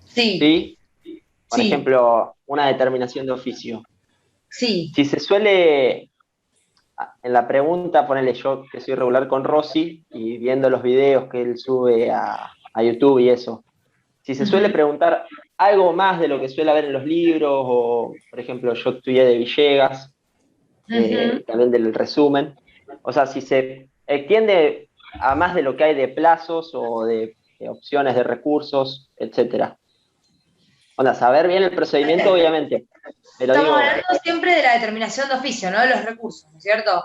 Sí, ¿Sí? Por sí, ejemplo, una determinación de oficio. sí. Si se suele, en la pregunta, ponerle yo que soy regular con Rossi y viendo los videos que él sube a YouTube y eso, si se suele Ujú, preguntar algo más de lo que suele haber en los libros, o por ejemplo, yo estudié de Villegas, ujú. también del resumen, o sea, si se extiende a más de lo que hay de plazos o de opciones de recursos, etcétera. Onda, saber bien el procedimiento, obviamente, pero Estamos digo, hablando siempre de la determinación de oficio, no de los recursos, ¿no es cierto?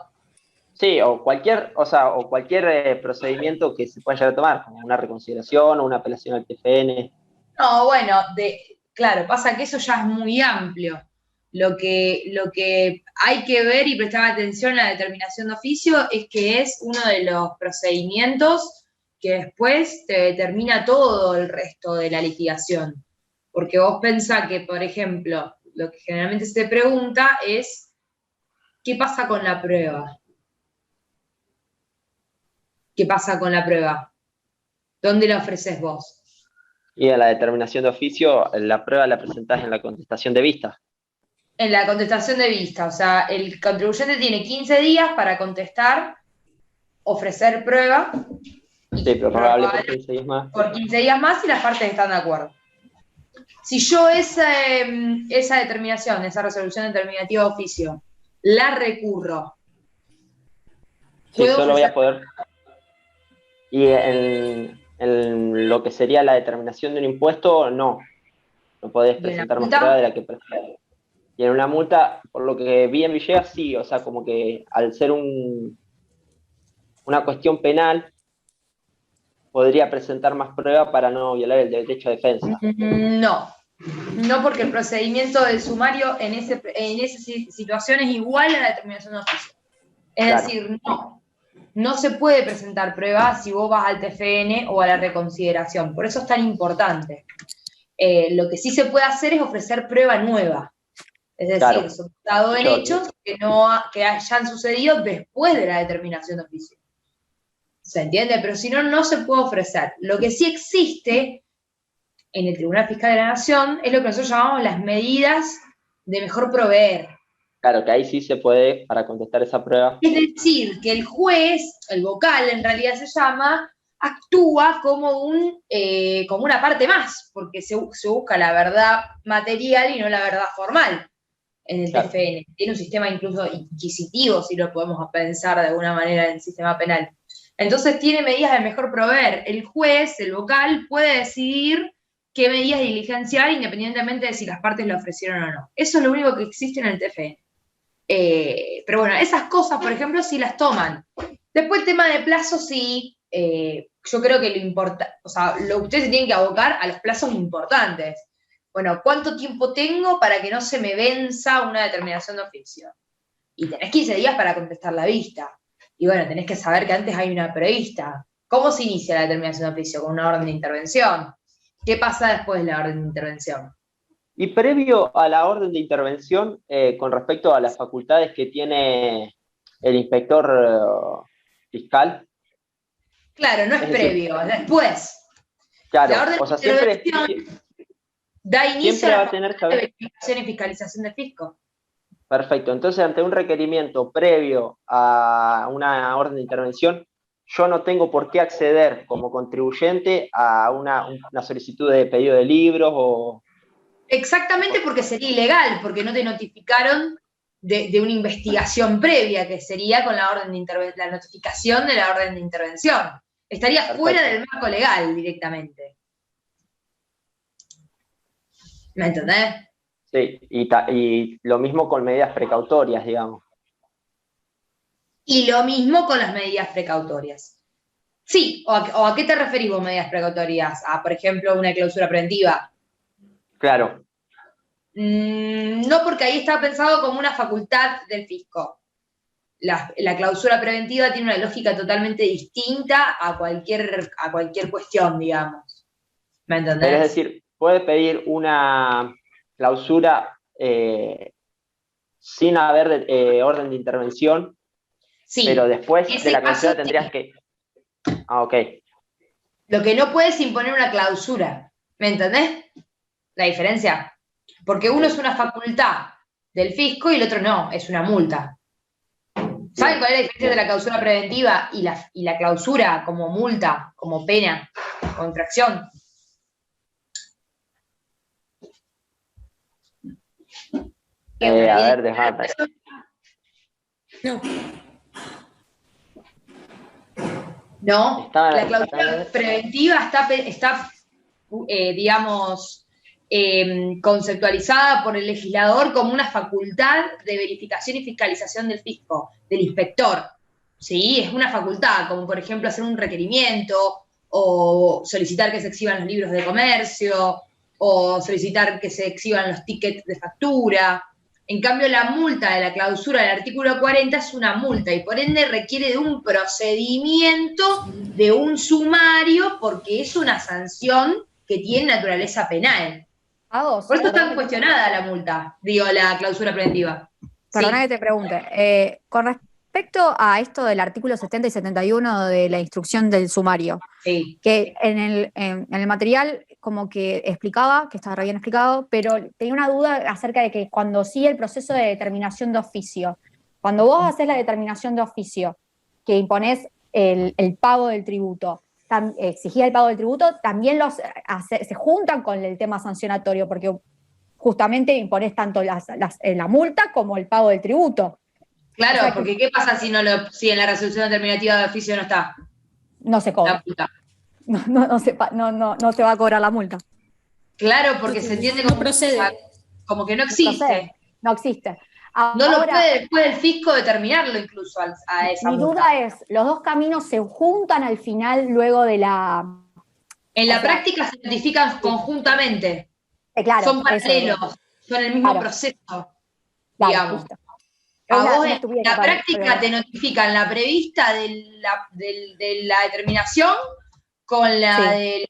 sí, o cualquier, o sea, o cualquier procedimiento que se pueda llegar a tomar, como una reconsideración o una apelación al TFN. No, bueno, claro, pasa que eso ya es muy amplio. Lo que hay que ver y prestar atención a la determinación de oficio es que es uno de los procedimientos que después te determina todo el resto de la litigación. Porque vos pensás que, por ejemplo, lo que generalmente se te pregunta es, ¿qué pasa con la prueba? ¿Qué pasa con la prueba? ¿Dónde la ofreces vos? Y a la determinación de oficio, la prueba la presentás en la contestación de vista. En la contestación de vista, o sea, el contribuyente tiene 15 días para contestar, ofrecer prueba Sí, y prorrogable por prorrogar 15 días más. por 15 días más si las partes están de acuerdo. Si yo esa determinación, esa resolución determinativa de oficio, la recurro, Sí, puedo solo voy ofrecer a poder. Y en lo que sería la determinación de un impuesto, no. No podés y en la presentar más prueba multa, de la que presentaste. Y en una multa, por lo que vi en Villegas, sí, o sea, como que al ser una cuestión penal, podría presentar más prueba para no violar el derecho a defensa. no. No, porque el procedimiento del sumario en esa situación es igual a la determinación de oficio. Es Claro, decir, no se puede presentar pruebas si vos vas al TFN o a la reconsideración. Por eso es tan importante. Lo que sí se puede hacer es ofrecer prueba nueva. Es decir, claro. soportado De en hecho, hechos que hayan sucedido después de la determinación de oficio. ¿Se entiende? Pero si no, no se puede ofrecer. Lo que sí existe en el Tribunal Fiscal de la Nación es lo que nosotros llamamos las medidas de mejor proveer. claro, que ahí sí se puede, para contestar esa prueba. Es decir, que el juez, el vocal en realidad se llama, actúa como una parte más, porque se busca la verdad material y no la verdad formal en el Claro, TFN. Tiene un sistema incluso inquisitivo, si lo podemos pensar de alguna manera en el sistema penal. Entonces tiene medidas de mejor proveer. El juez, el vocal, puede decidir qué medidas diligenciar independientemente de si las partes lo ofrecieron o no. Eso es lo único que existe en el TFN. Pero bueno, esas cosas, por ejemplo, sí las toman. Después el tema de plazos, sí, yo creo que lo importante, o sea, lo que ustedes se tienen que abocar a los plazos importantes. Bueno, ¿cuánto tiempo tengo para que no se me venza una determinación de oficio? Y tenés 15 días para contestar la vista. Y bueno, tenés que saber que antes hay una prevista. ¿Cómo se inicia la determinación de oficio? Con una orden de intervención. ¿Qué pasa después de la orden de intervención? y previo a la orden de intervención, con respecto a las facultades que tiene el inspector fiscal, Claro, no es es decir, previo, es después. La claro, orden o sea, de intervención da inicio a siempre la va a tener que facultad de haber, verificación y fiscalización del fisco. perfecto, entonces ante un requerimiento previo a una orden de intervención, yo no tengo por qué acceder como contribuyente a una solicitud de pedido de libros Exactamente porque sería ilegal, porque no te notificaron de una investigación previa, que sería con la orden de la notificación de la orden de intervención. Estaría fuera perfecto, del marco legal directamente. ¿Me entendés? sí, y lo mismo con medidas precautorias, digamos. Y lo mismo con las medidas precautorias. Sí, o a qué te referís vos medidas precautorias? A, por ejemplo, una clausura preventiva. Claro, No, porque ahí está pensado como una facultad del fisco. La clausura preventiva tiene una lógica totalmente distinta a cualquier cuestión, digamos. ¿Me pero es entendés? decir, puede pedir una clausura sin haber orden de intervención, Sí. Pero después En de la ese caso, clausura tendrías que... Ah, ok. lo que no puedes imponer una clausura. ¿Me entendés? La diferencia. Porque uno es una facultad del fisco y el otro no, es una multa. ¿Saben cuál es la diferencia de la clausura preventiva y la clausura como multa, como pena, contracción? A ver, déjame. No. No, la clausura preventiva está digamos, conceptualizada por el legislador como una facultad de verificación y fiscalización del fisco, del inspector. ¿Sí? Es una facultad, como por ejemplo hacer un requerimiento o solicitar que se exhiban los libros de comercio o solicitar que se exhiban los tickets de factura. En cambio, la multa de la clausura del artículo 40 es una multa y por ende requiere de un procedimiento, de un sumario, porque es una sanción que tiene naturaleza penal. Por eso está cuestionada la multa, digo, la clausura preventiva. Perdona Sí. que te pregunte. Con respecto a esto del artículo 70 y 71 de la instrucción del sumario, Sí. que en el material como que explicaba, que estaba re bien explicado, pero tenía una duda acerca de que cuando sigue el proceso de determinación de oficio, cuando vos haces la determinación de oficio, que imponés el pago del tributo, exigía el pago del tributo, también se juntan con el tema sancionatorio, porque justamente imponés tanto la multa como el pago del tributo. Claro, O sea, porque ¿qué pasa si en la resolución determinativa de oficio no está? No se cobra. La multa. No se va a cobrar la multa. Claro, porque se entiende No como, procede. Como que no existe. No existe. No lo Ahora, puede después el fisco determinarlo incluso a esa mi multa. duda es, ¿los dos caminos se juntan al final luego de la... En la práctica se notifican conjuntamente. Claro, Son paralelos, son el mismo proceso, digamos. Listo. A vos una en estupidez la total, práctica pero- te notifican la prevista de la determinación con la del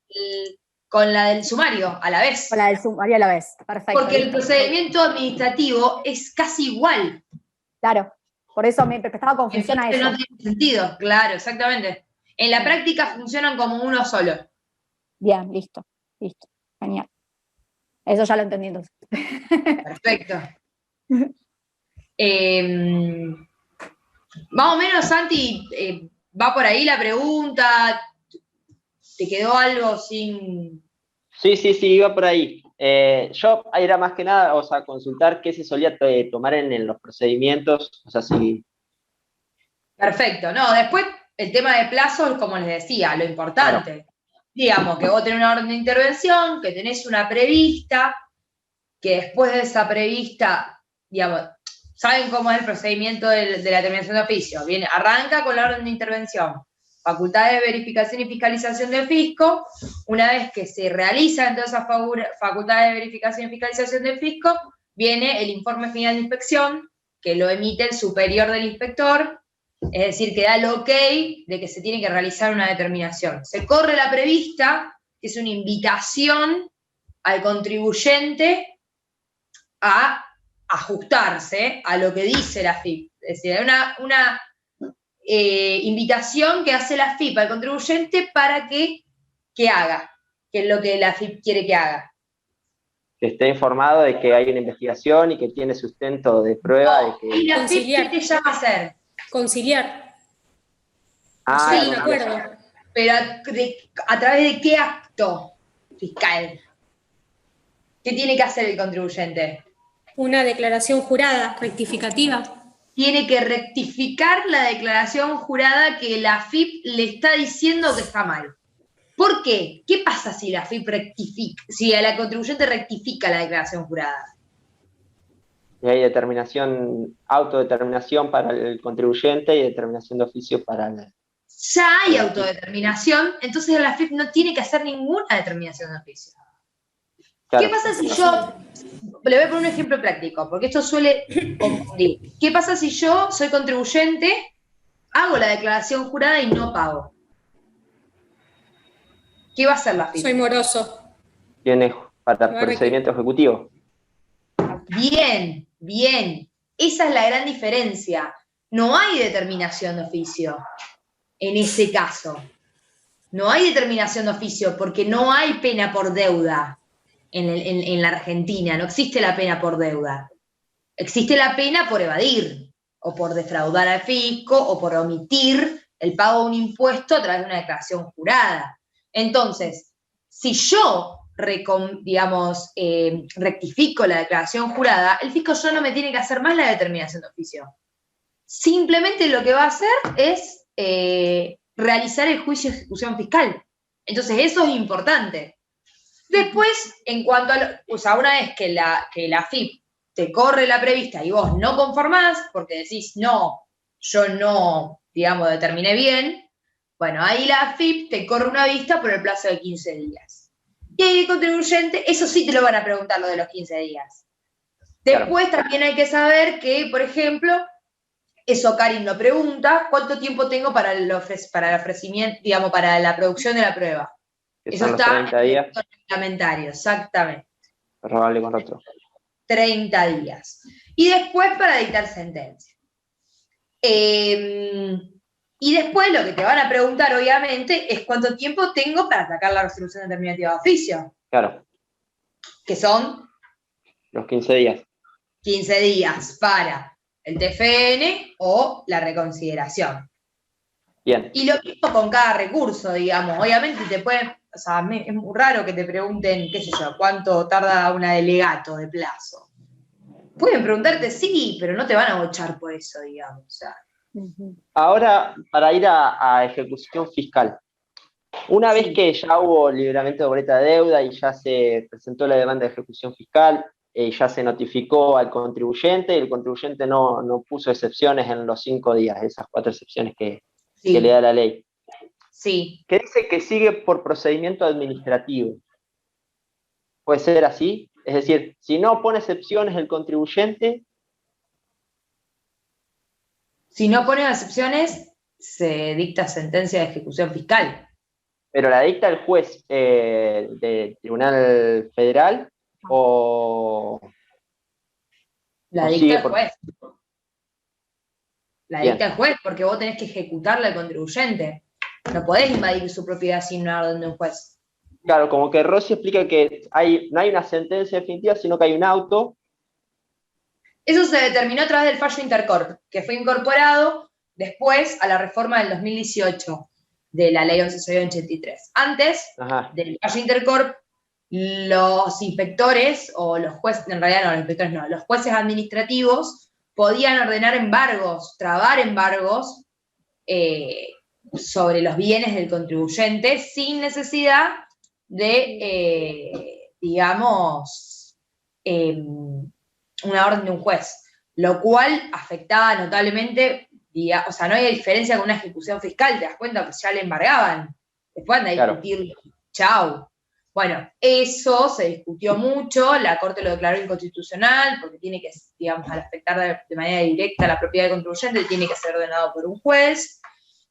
sumario a la vez. Con la del sumario a la vez. Perfecto. Porque el listo. procedimiento administrativo es casi igual. Claro, por eso me prestaba confusión a Entonces eso. no tiene sentido, claro, exactamente. En la práctica funcionan como uno solo. Bien, listo. Genial. Eso ya lo entendí entonces. Perfecto. Más o menos, Santi, va por ahí la pregunta. ¿Te quedó algo sin...? Sí, iba por ahí. Yo era más que nada, o sea, consultar qué se solía tomar en los procedimientos, o sea, si... Perfecto. No, después el tema de plazos, como les decía, lo importante. Claro. Digamos, que vos tenés una orden de intervención, que tenés una prevista, que después de esa prevista, digamos, ¿saben cómo es el procedimiento de la determinación de oficio? Arranca con la orden de intervención, facultad de verificación y fiscalización del fisco. Una vez que se realiza entonces esa facultad de verificación y fiscalización del fisco, viene el informe final de inspección, que lo emite el superior del inspector, es decir, que da el ok de que se tiene que realizar una determinación. Se corre la prevista, que es una invitación al contribuyente a ajustarse a lo que dice la FIP. Es decir, hay una invitación que hace la FIP al contribuyente para que haga, que es lo que la FIP quiere que haga. Que esté informado de que hay una investigación y que tiene sustento de prueba de que... ¿Y la FIP qué te llama a hacer? Conciliar. Sí, un acuerdo. Pero ¿a través de qué acto fiscal? ¿Qué tiene que hacer el contribuyente? Una declaración jurada, rectificativa. Tiene que rectificar la declaración jurada que la FIP le está diciendo que está mal. ¿Por qué? ¿Qué pasa si la FIP rectifica, si a la contribuyente rectifica la declaración jurada? Y hay autodeterminación para el contribuyente y determinación de oficio para el... Ya hay autodeterminación, entonces la FIP no tiene que hacer ninguna determinación de oficio. Claro. ¿Qué pasa si yo, le voy a poner un ejemplo práctico, porque esto suele confundir. ¿Qué pasa si yo soy contribuyente, hago la declaración jurada y no pago? ¿Qué va a hacer la FIP? Soy moroso. Tiene para procedimiento ejecutivo. Bien. Esa es la gran diferencia. no hay determinación de oficio en ese caso. No hay determinación de oficio porque no hay pena por deuda en la Argentina, no existe la pena por deuda. Existe la pena por evadir, o por defraudar al fisco, o por omitir el pago de un impuesto a través de una declaración jurada. Entonces, si yo, rectifico la declaración jurada, el fisco ya no me tiene que hacer más la determinación de oficio. Simplemente lo que va a hacer es realizar el juicio de ejecución fiscal. Entonces, eso es importante. Después, en cuanto a una vez que la AFIP te corre la prevista y vos no conformás, porque decís, no, yo no, determiné bien, bueno, ahí la AFIP te corre una vista por el plazo de 15 días. Y ahí el contribuyente, eso sí te lo van a preguntar lo de los 15 días. Después también hay que saber que, por ejemplo, eso Karin lo pregunta, ¿cuánto tiempo tengo para el ofrecimiento, para la producción de la prueba? Eso está en el decreto reglamentario, exactamente. Prorrogable con otro. 30 días. Y después para dictar sentencia. Y después lo que te van a preguntar, obviamente, es cuánto tiempo tengo para sacar la resolución determinativa de oficio. Claro. Que son los 15 días. 15 días para el TFN o la reconsideración. Bien. Y lo mismo con cada recurso, digamos. Obviamente te pueden, es muy raro que te pregunten, qué sé yo, cuánto tarda una delegato de plazo. Pueden preguntarte, sí, pero no te van a bochar por eso, digamos. Ahora, para ir a ejecución fiscal. Una vez que ya hubo libramiento de boleta de deuda y ya se presentó la demanda de ejecución fiscal, ya se notificó al contribuyente, y el contribuyente no puso excepciones en los 5 días, esas 4 excepciones que le da la ley. Sí. Que dice que sigue por procedimiento administrativo. ¿Puede ser así? Es decir, si no pone excepciones el contribuyente... Si no pone excepciones, se dicta sentencia de ejecución fiscal. ¿Pero la dicta el juez del Tribunal Federal o...? La dicta el juez. La dicta el juez, porque vos tenés que ejecutarle al contribuyente. No podés invadir su propiedad sin una orden de un juez. Claro, como que Rossi explica que no hay una sentencia definitiva, sino que hay un auto. Eso se determinó a través del fallo Intercorp, que fue incorporado después a la reforma del 2018 de la ley 1183. Antes del fallo Intercorp, los inspectores, o los jueces, en realidad no, los inspectores no, los jueces administrativos podían ordenar embargos, trabar embargos sobre los bienes del contribuyente sin necesidad de, una orden de un juez, lo cual afectaba notablemente, no había diferencia con una ejecución fiscal, te das cuenta, pues ya le embargaban, después anda a discutir, chau. Bueno, eso se discutió mucho, la Corte lo declaró inconstitucional, porque tiene que, al afectar de manera directa la propiedad del contribuyente, tiene que ser ordenado por un juez,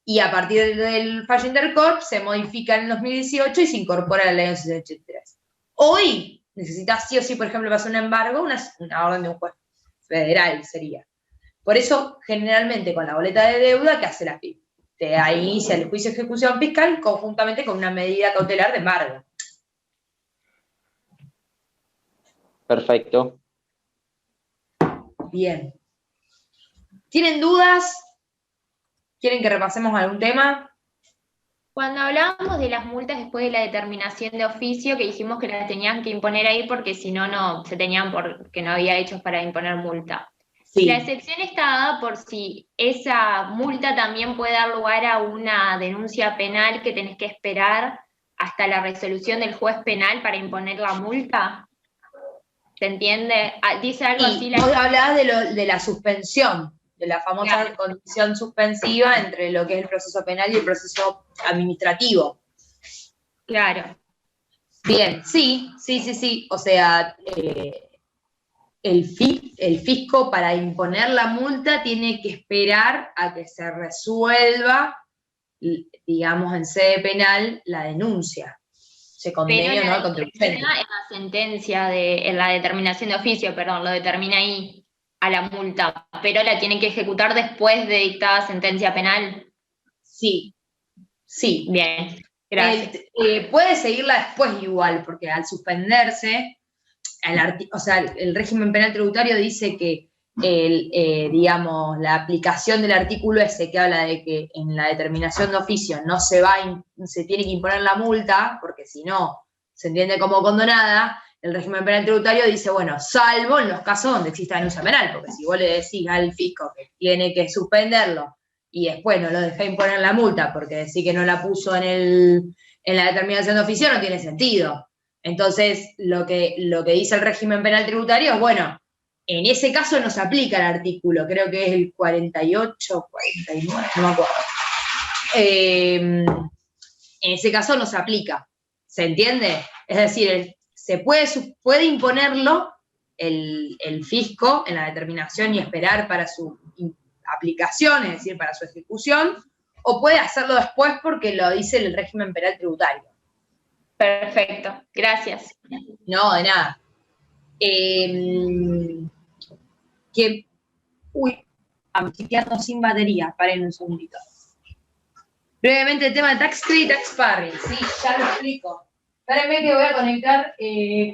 y a partir del fallo Intercorp se modifica en el 2018 y se incorpora a la ley 1183. Hoy necesitas sí o sí, por ejemplo, para hacer un embargo, una orden de un juez federal sería. Por eso, generalmente, con la boleta de deuda, ¿qué hace la FIP? Te inicia el juicio de ejecución fiscal conjuntamente con una medida cautelar de embargo. Perfecto. Bien. ¿Tienen dudas? ¿Quieren que repasemos algún tema? Cuando hablábamos de las multas después de la determinación de oficio, que dijimos que las tenían que imponer ahí porque si no, se tenían porque no había hechos para imponer multa. Sí. La excepción está dada por si esa multa también puede dar lugar a una denuncia penal que tenés que esperar hasta la resolución del juez penal para imponer la multa. ¿Se entiende? Dice algo así. Vos hablabas de la suspensión, de la famosa condición suspensiva entre lo que es el proceso penal y el proceso administrativo. Claro. Bien, sí. O sea, el fisco para imponer la multa tiene que esperar a que se resuelva, en sede penal, la denuncia. Se condene o no al contribuyente. En la sentencia, en la determinación de oficio, lo determina ahí. a la multa, pero la tiene que ejecutar después de dictada sentencia penal. Sí, sí. Bien, gracias. Puede seguirla después igual, porque al suspenderse, o sea, el régimen penal tributario dice que digamos, la aplicación del artículo ese que habla de que en la determinación de oficio no se tiene que imponer la multa, porque si no se entiende como condonada, el régimen penal tributario dice, bueno, salvo en los casos donde exista denuncia penal, porque si vos le decís al fisco que tiene que suspenderlo y después no lo deja imponer la multa porque decís que no la puso en la determinación de oficio, no tiene sentido. Entonces, lo que dice el régimen penal tributario es, bueno, en ese caso no se aplica el artículo, creo que es el 48, 49, no me acuerdo. En ese caso no se aplica, ¿se entiende? Es decir, se puede imponerlo el fisco en la determinación y esperar para su aplicación, es decir, para su ejecución, o puede hacerlo después porque lo dice el régimen penal tributario. Perfecto, gracias. No, de nada. Uy, me estoy quedando sin batería, paren un segundito. Brevemente el tema de tax credit, tax parry, sí, ya lo explico. Espérenme que voy a conectar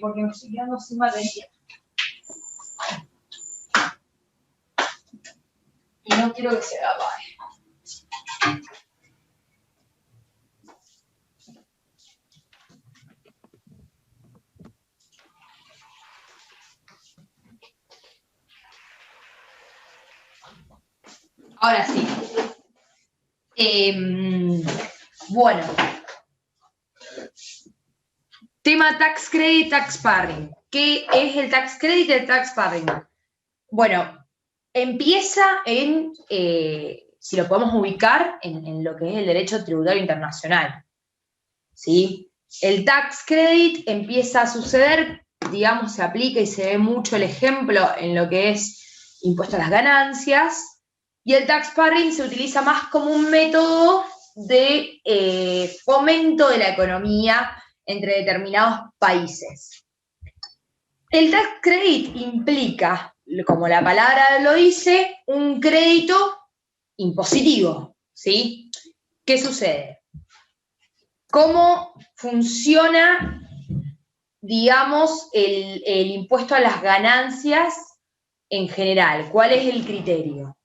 porque me estoy quedando sin batería. Y no quiero que se apague. Ahora sí. Bueno. Tema tax credit, tax parring. ¿Qué es el tax credit y el tax parring? Bueno, empieza si lo podemos ubicar, en lo que es el derecho tributario internacional. ¿Sí? El tax credit empieza a suceder, digamos, se aplica y se ve mucho el ejemplo en lo que es impuesto a las ganancias, y el tax parring se utiliza más como un método de fomento de la economía entre determinados países. El tax credit implica, como la palabra lo dice, un crédito impositivo, ¿sí? ¿Qué sucede? ¿Cómo funciona, digamos, el impuesto a las ganancias en general? ¿Cuál es el criterio?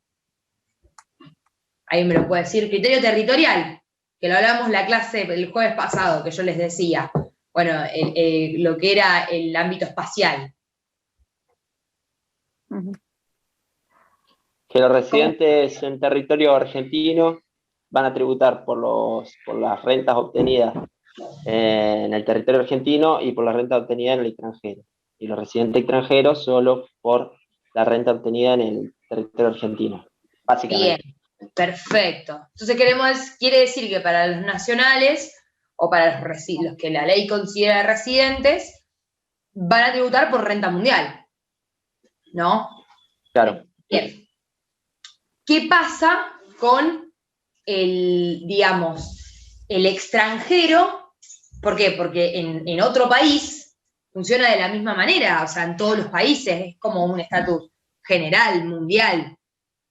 Ahí me lo puede decir, criterio territorial, que lo hablamos en la clase el jueves pasado, que yo les decía, bueno, lo que era el ámbito espacial. Que los residentes en territorio argentino van a tributar por las rentas obtenidas en el territorio argentino y por la renta obtenida en el extranjero. Y los residentes extranjeros solo por la renta obtenida en el territorio argentino, básicamente. Bien. Perfecto. Entonces quiere decir que para los nacionales o para los que la ley considera residentes, van a tributar por renta mundial, ¿no? Claro. Bien. ¿Qué pasa con el extranjero? ¿Por qué? Porque en otro país funciona de la misma manera, o sea, en todos los países es como un estatus general, mundial.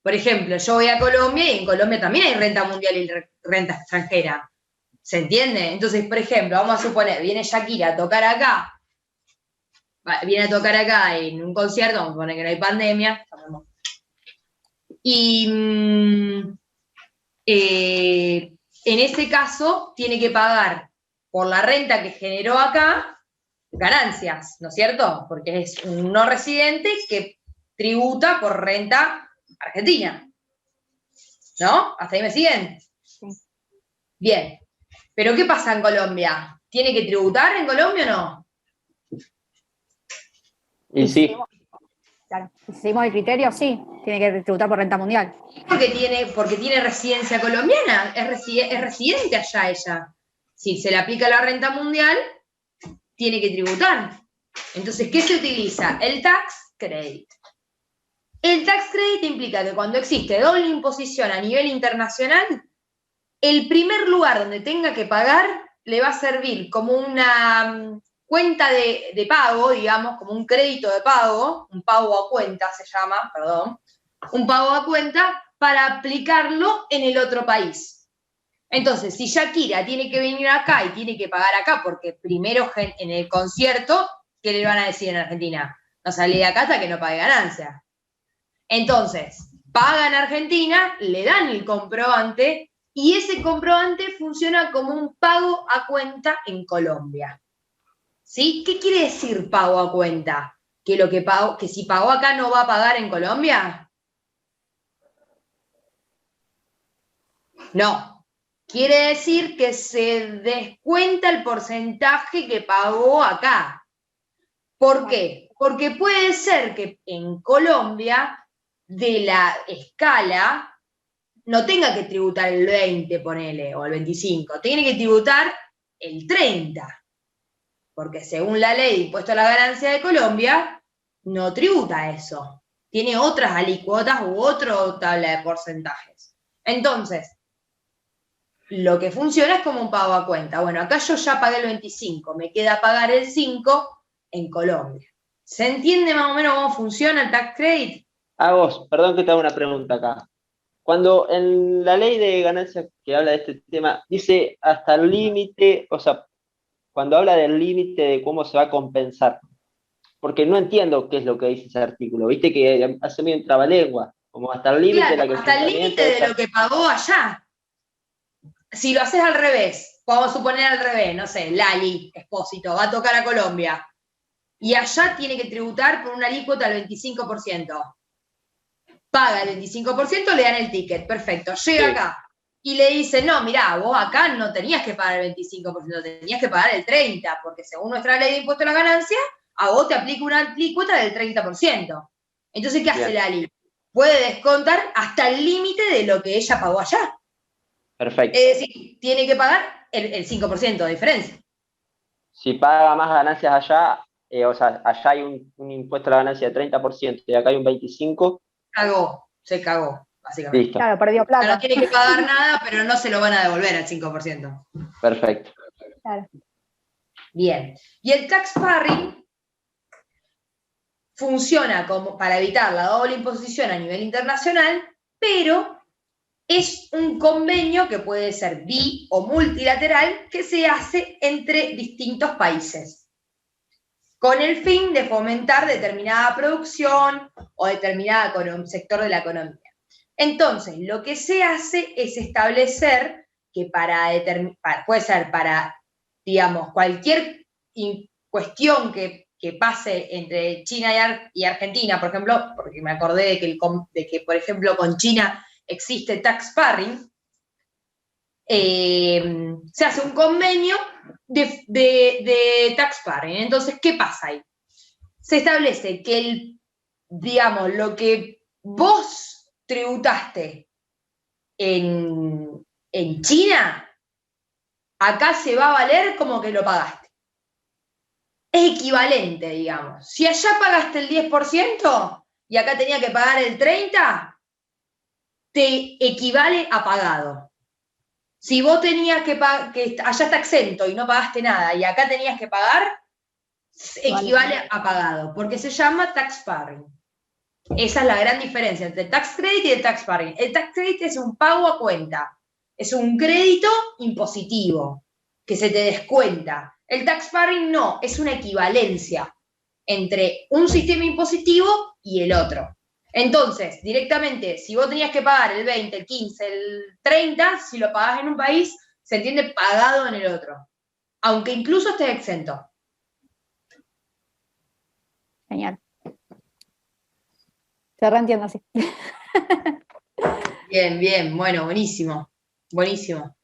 Por ejemplo, yo voy a Colombia y en Colombia también hay renta mundial y renta extranjera. ¿Se entiende? Entonces, por ejemplo, vamos a suponer, viene Shakira a tocar acá, en un concierto, vamos a suponer que no hay pandemia, y en ese caso tiene que pagar por la renta que generó acá ganancias, ¿no es cierto? Porque es un no residente que tributa por renta argentina, ¿no? ¿Hasta ahí me siguen? Sí. Bien, pero ¿qué pasa en Colombia? ¿Tiene que tributar en Colombia o no? Y sí. Claro, si seguimos el criterio, sí, tiene que tributar por renta mundial. Porque tiene residencia colombiana, es residente allá ella. Si se le aplica la renta mundial, tiene que tributar. Entonces, ¿qué se utiliza? El tax credit. El tax credit implica que cuando existe doble imposición a nivel internacional, el primer lugar donde tenga que pagar le va a servir como una cuenta de pago, digamos, como un crédito de pago, un pago a cuenta se llama, perdón, un pago a cuenta para aplicarlo en el otro país. Entonces, si Shakira tiene que venir acá y tiene que pagar acá, porque primero en el concierto, ¿qué le van a decir en Argentina? No salí de acá hasta que no pague ganancia. Entonces, paga en Argentina, le dan el comprobante y ese comprobante funciona como un pago a cuenta en Colombia. ¿Sí? ¿Qué quiere decir pago a cuenta? ¿Que si pagó acá no va a pagar en Colombia? No. Quiere decir que se descuenta el porcentaje que pagó acá. ¿Por qué? Porque puede ser que en Colombia, de la escala, no tenga que tributar el 20, ponele, o el 25, tiene que tributar el 30. Porque según la ley de impuesto a la ganancia de Colombia, no tributa eso. Tiene otras alícuotas u otra tabla de porcentajes. Entonces, lo que funciona es como un pago a cuenta. Bueno, acá yo ya pagué el 25, me queda pagar el 5 en Colombia. ¿Se entiende más o menos cómo funciona el tax credit? A vos, perdón que te haga una pregunta acá. Cuando en la ley de ganancias que habla de este tema, dice hasta el límite, o sea, cuando habla del límite de cómo se va a compensar, porque no entiendo qué es lo que dice ese artículo, viste que hace medio un trabalengua, como hasta el límite de la Claro, hasta el límite de lo que pagó allá. Si lo haces al revés, vamos a suponer al revés, no sé, Lali Espósito va a tocar a Colombia y allá tiene que tributar por una alícuota del 25%. Paga el 25%, le dan el ticket, perfecto. Llega acá y le dicen, no, mirá, vos acá no tenías que pagar el 25%, tenías que pagar el 30%, porque según nuestra ley de impuesto a la ganancia, a vos te aplica una alícuota del 30%. Entonces, ¿qué hace Lali? Puede descontar hasta el límite de lo que ella pagó allá. Perfecto. Es decir, tiene que pagar el 5% de diferencia. Si paga más ganancias allá, o sea, allá hay un impuesto a la ganancia de 30% y acá hay un 25%. Se cagó, básicamente. Listo. Claro, perdió plata. No tiene que pagar nada, pero no se lo van a devolver al 5%. Perfecto. Claro. Bien. Y el tax parring funciona como para evitar la doble imposición a nivel internacional, pero es un convenio que puede ser bi o multilateral que se hace entre distintos países, con el fin de fomentar determinada producción o determinado sector de la economía. Entonces, lo que se hace es establecer que puede ser para, digamos, cualquier cuestión que pase entre China y Argentina, por ejemplo, porque me acordé de que, por ejemplo, con China existe tax parring, se hace un convenio de tax parring. Entonces, ¿qué pasa ahí? Se establece que digamos, lo que vos tributaste en China, acá se va a valer como que lo pagaste. Es equivalente, digamos. Si allá pagaste el 10% y acá tenía que pagar el 30%, te equivale a pagado. Si vos tenías que allá está exento y no pagaste nada y acá tenías que pagar, equivale a pagado, porque se llama tax parring. Esa es la gran diferencia entre el tax credit y el tax parring. El tax credit es un pago a cuenta, es un crédito impositivo que se te descuenta. El tax parring no, es una equivalencia entre un sistema impositivo y el otro. Entonces, directamente, si vos tenías que pagar el 20, el 15, el 30, si lo pagás en un país, se entiende pagado en el otro, aunque incluso estés exento. Genial. Se reentiende así. Bien, bien, bueno, buenísimo, buenísimo.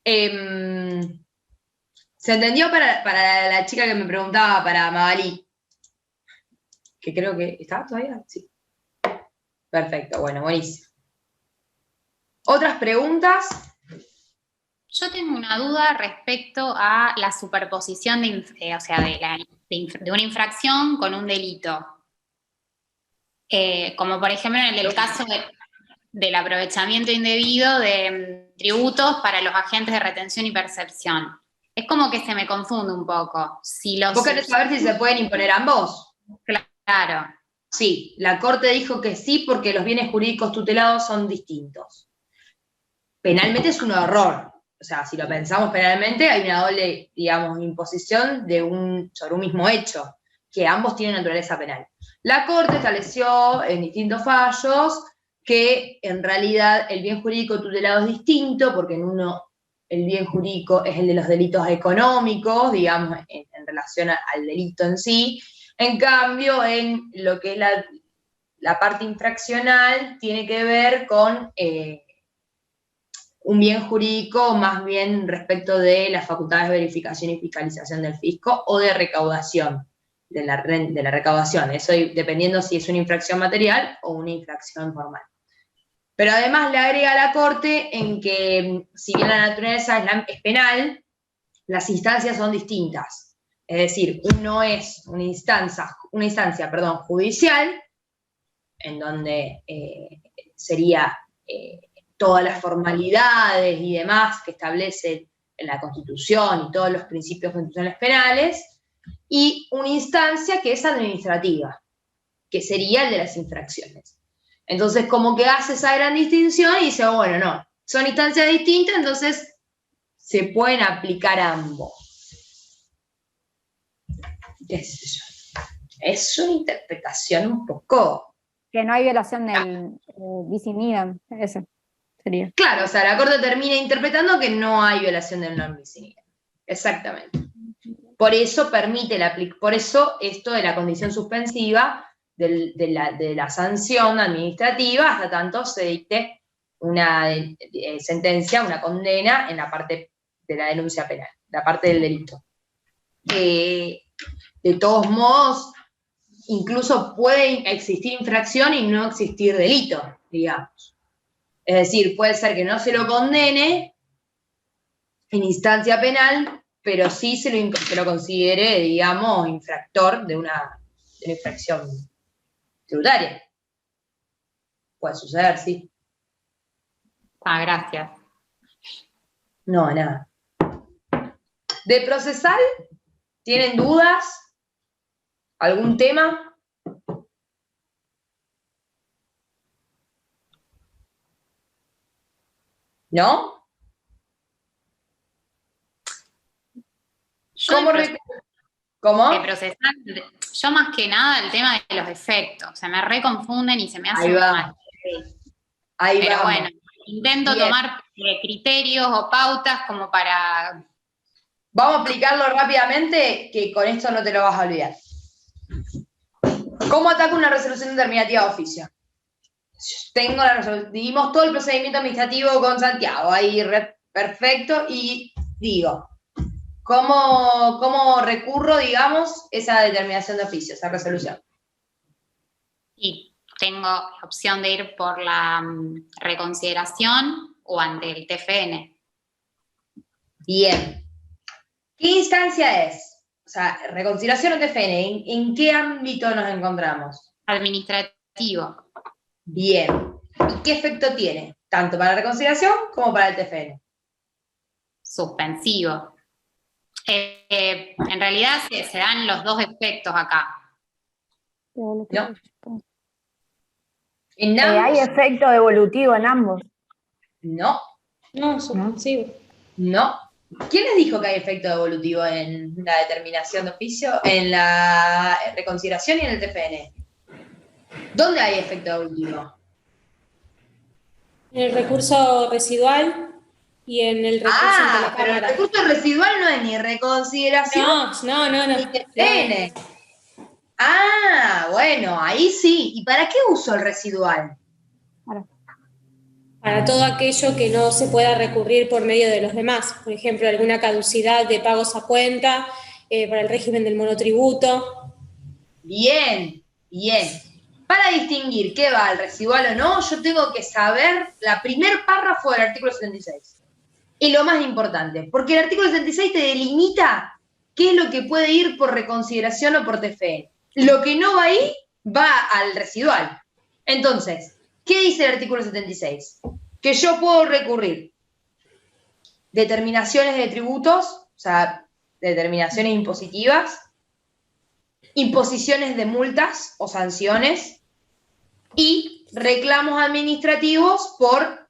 ¿Se entendió para la chica que me preguntaba, para Magalí? Que creo que está todavía, sí. Perfecto, bueno, buenísimo. ¿Otras preguntas? Yo tengo una duda respecto a la superposición de una infracción con un delito. Como por ejemplo en el caso del aprovechamiento indebido de tributos para los agentes de retención y percepción. Es como que se me confunde un poco. Si los... ¿Vos querés saber si se pueden imponer ambos? Claro. Sí, la Corte dijo que sí porque los bienes jurídicos tutelados son distintos. Penalmente es un error. O sea, si lo pensamos penalmente, hay una doble, digamos, imposición sobre un mismo hecho, que ambos tienen naturaleza penal. La Corte estableció en distintos fallos que en realidad el bien jurídico tutelado es distinto, porque en uno el bien jurídico es el de los delitos económicos, digamos, en relación al delito en sí. En cambio, en lo que es la parte infraccional, tiene que ver con un bien jurídico más bien respecto de las facultades de verificación y fiscalización del fisco o de recaudación, de la recaudación, eso dependiendo si es una infracción material o una infracción formal. Pero además le agrega a la Corte en que, si bien la naturaleza es penal, las instancias son distintas. Es decir, uno es una instancia, judicial, en donde sería todas las formalidades y demás que establece en la Constitución y todos los principios constitucionales penales, y una instancia que es administrativa, que sería el de las infracciones. Entonces, como que hace esa gran distinción y dice, bueno, no, son instancias distintas, entonces se pueden aplicar ambos. ¿Qué sé yo? Es una interpretación un poco... Que no hay violación del bis in idem, ese sería. Claro, o sea, la Corte termina interpretando que no hay violación del non bis in idem. Exactamente. Por eso por eso esto de la condición suspensiva de la sanción administrativa, hasta tanto se dicte una sentencia, una condena en la parte de la denuncia penal, la parte del delito. De todos modos, incluso puede existir infracción y no existir delito, digamos. Es decir, puede ser que no se lo condene en instancia penal, pero sí se lo considere, digamos, infractor de una infracción tributaria. Puede suceder, sí. Ah, gracias. No, nada. ¿De procesal? ¿Tienen dudas? ¿Algún tema? ¿No? ¿Cómo? De procesar, yo más que nada el tema de los efectos, se me reconfunden y se me hace Ahí muy va. mal. Ahí Pero vamos. bueno, intento Bien. tomar criterios o pautas como para... Vamos a explicarlo rápidamente, que con esto no te lo vas a olvidar. ¿Cómo ataco una resolución determinativa de oficio? Dimos todo el procedimiento administrativo con Santiago, ahí perfecto, y digo, ¿cómo recurro, digamos, esa determinación de oficio, esa resolución? Y tengo la opción de ir por la reconsideración o ante el TFN. Bien. ¿Qué instancia es? O sea, reconsideración o TFN, ¿en qué ámbito nos encontramos? Administrativo. Bien. ¿Y qué efecto tiene? Tanto para la reconsideración como para el TFN. Suspensivo. En realidad se dan los dos efectos acá. ¿No? ¿En ambos? ¿Hay efecto devolutivo en ambos? No. No, suspensivo. No. ¿Quién les dijo que hay efecto devolutivo en la determinación de oficio, en la reconsideración y en el TFN? ¿Dónde hay efecto devolutivo? En el recurso residual y en el recurso ante la pero el Cámara. recurso residual no es ni reconsideración No. ni TFN. Bueno, ahí sí. ¿Y para qué uso el residual? Para todo aquello que no se pueda recurrir por medio de los demás. Por ejemplo, alguna caducidad de pagos a cuenta, para el régimen del monotributo. Bien. Para distinguir qué va el residual o no, yo tengo que saber la primer párrafo del artículo 76. Y lo más importante, porque el artículo 76 te delimita qué es lo que puede ir por reconsideración o por TFN. Lo que no va ahí, va al residual. Entonces, ¿qué dice el artículo 76? Que yo puedo recurrir determinaciones de tributos sea, determinaciones impositivas, imposiciones de multas o sanciones y reclamos administrativos por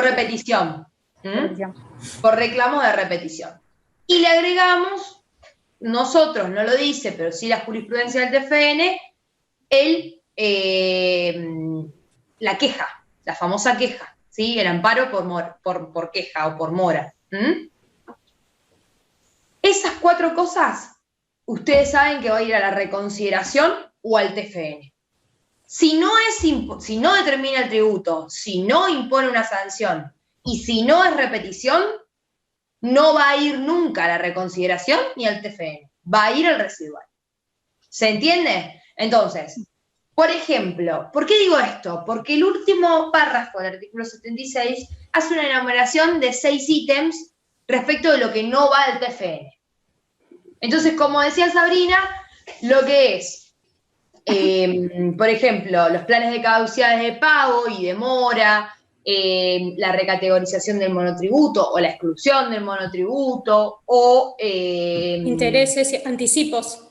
repetición. Por reclamo de repetición. Y le agregamos, nosotros, no lo dice, pero sí la jurisprudencia del TFN, la queja, la famosa queja, ¿sí? El amparo por queja o por mora. Esas 4 cosas, ustedes saben que va a ir a la reconsideración o al TFN. Si no determina el tributo, si no impone una sanción y si no es repetición, no va a ir nunca a la reconsideración ni al TFN, va a ir al residual. ¿Se entiende? Entonces, por ejemplo, ¿por qué digo esto? Porque el último párrafo del artículo 76 hace una enumeración de 6 ítems respecto de lo que no va al TFN. Entonces, como decía Sabrina, lo que es, por ejemplo, los planes de caducidades de pago y demora, la recategorización del monotributo o la exclusión del monotributo o... intereses y anticipos.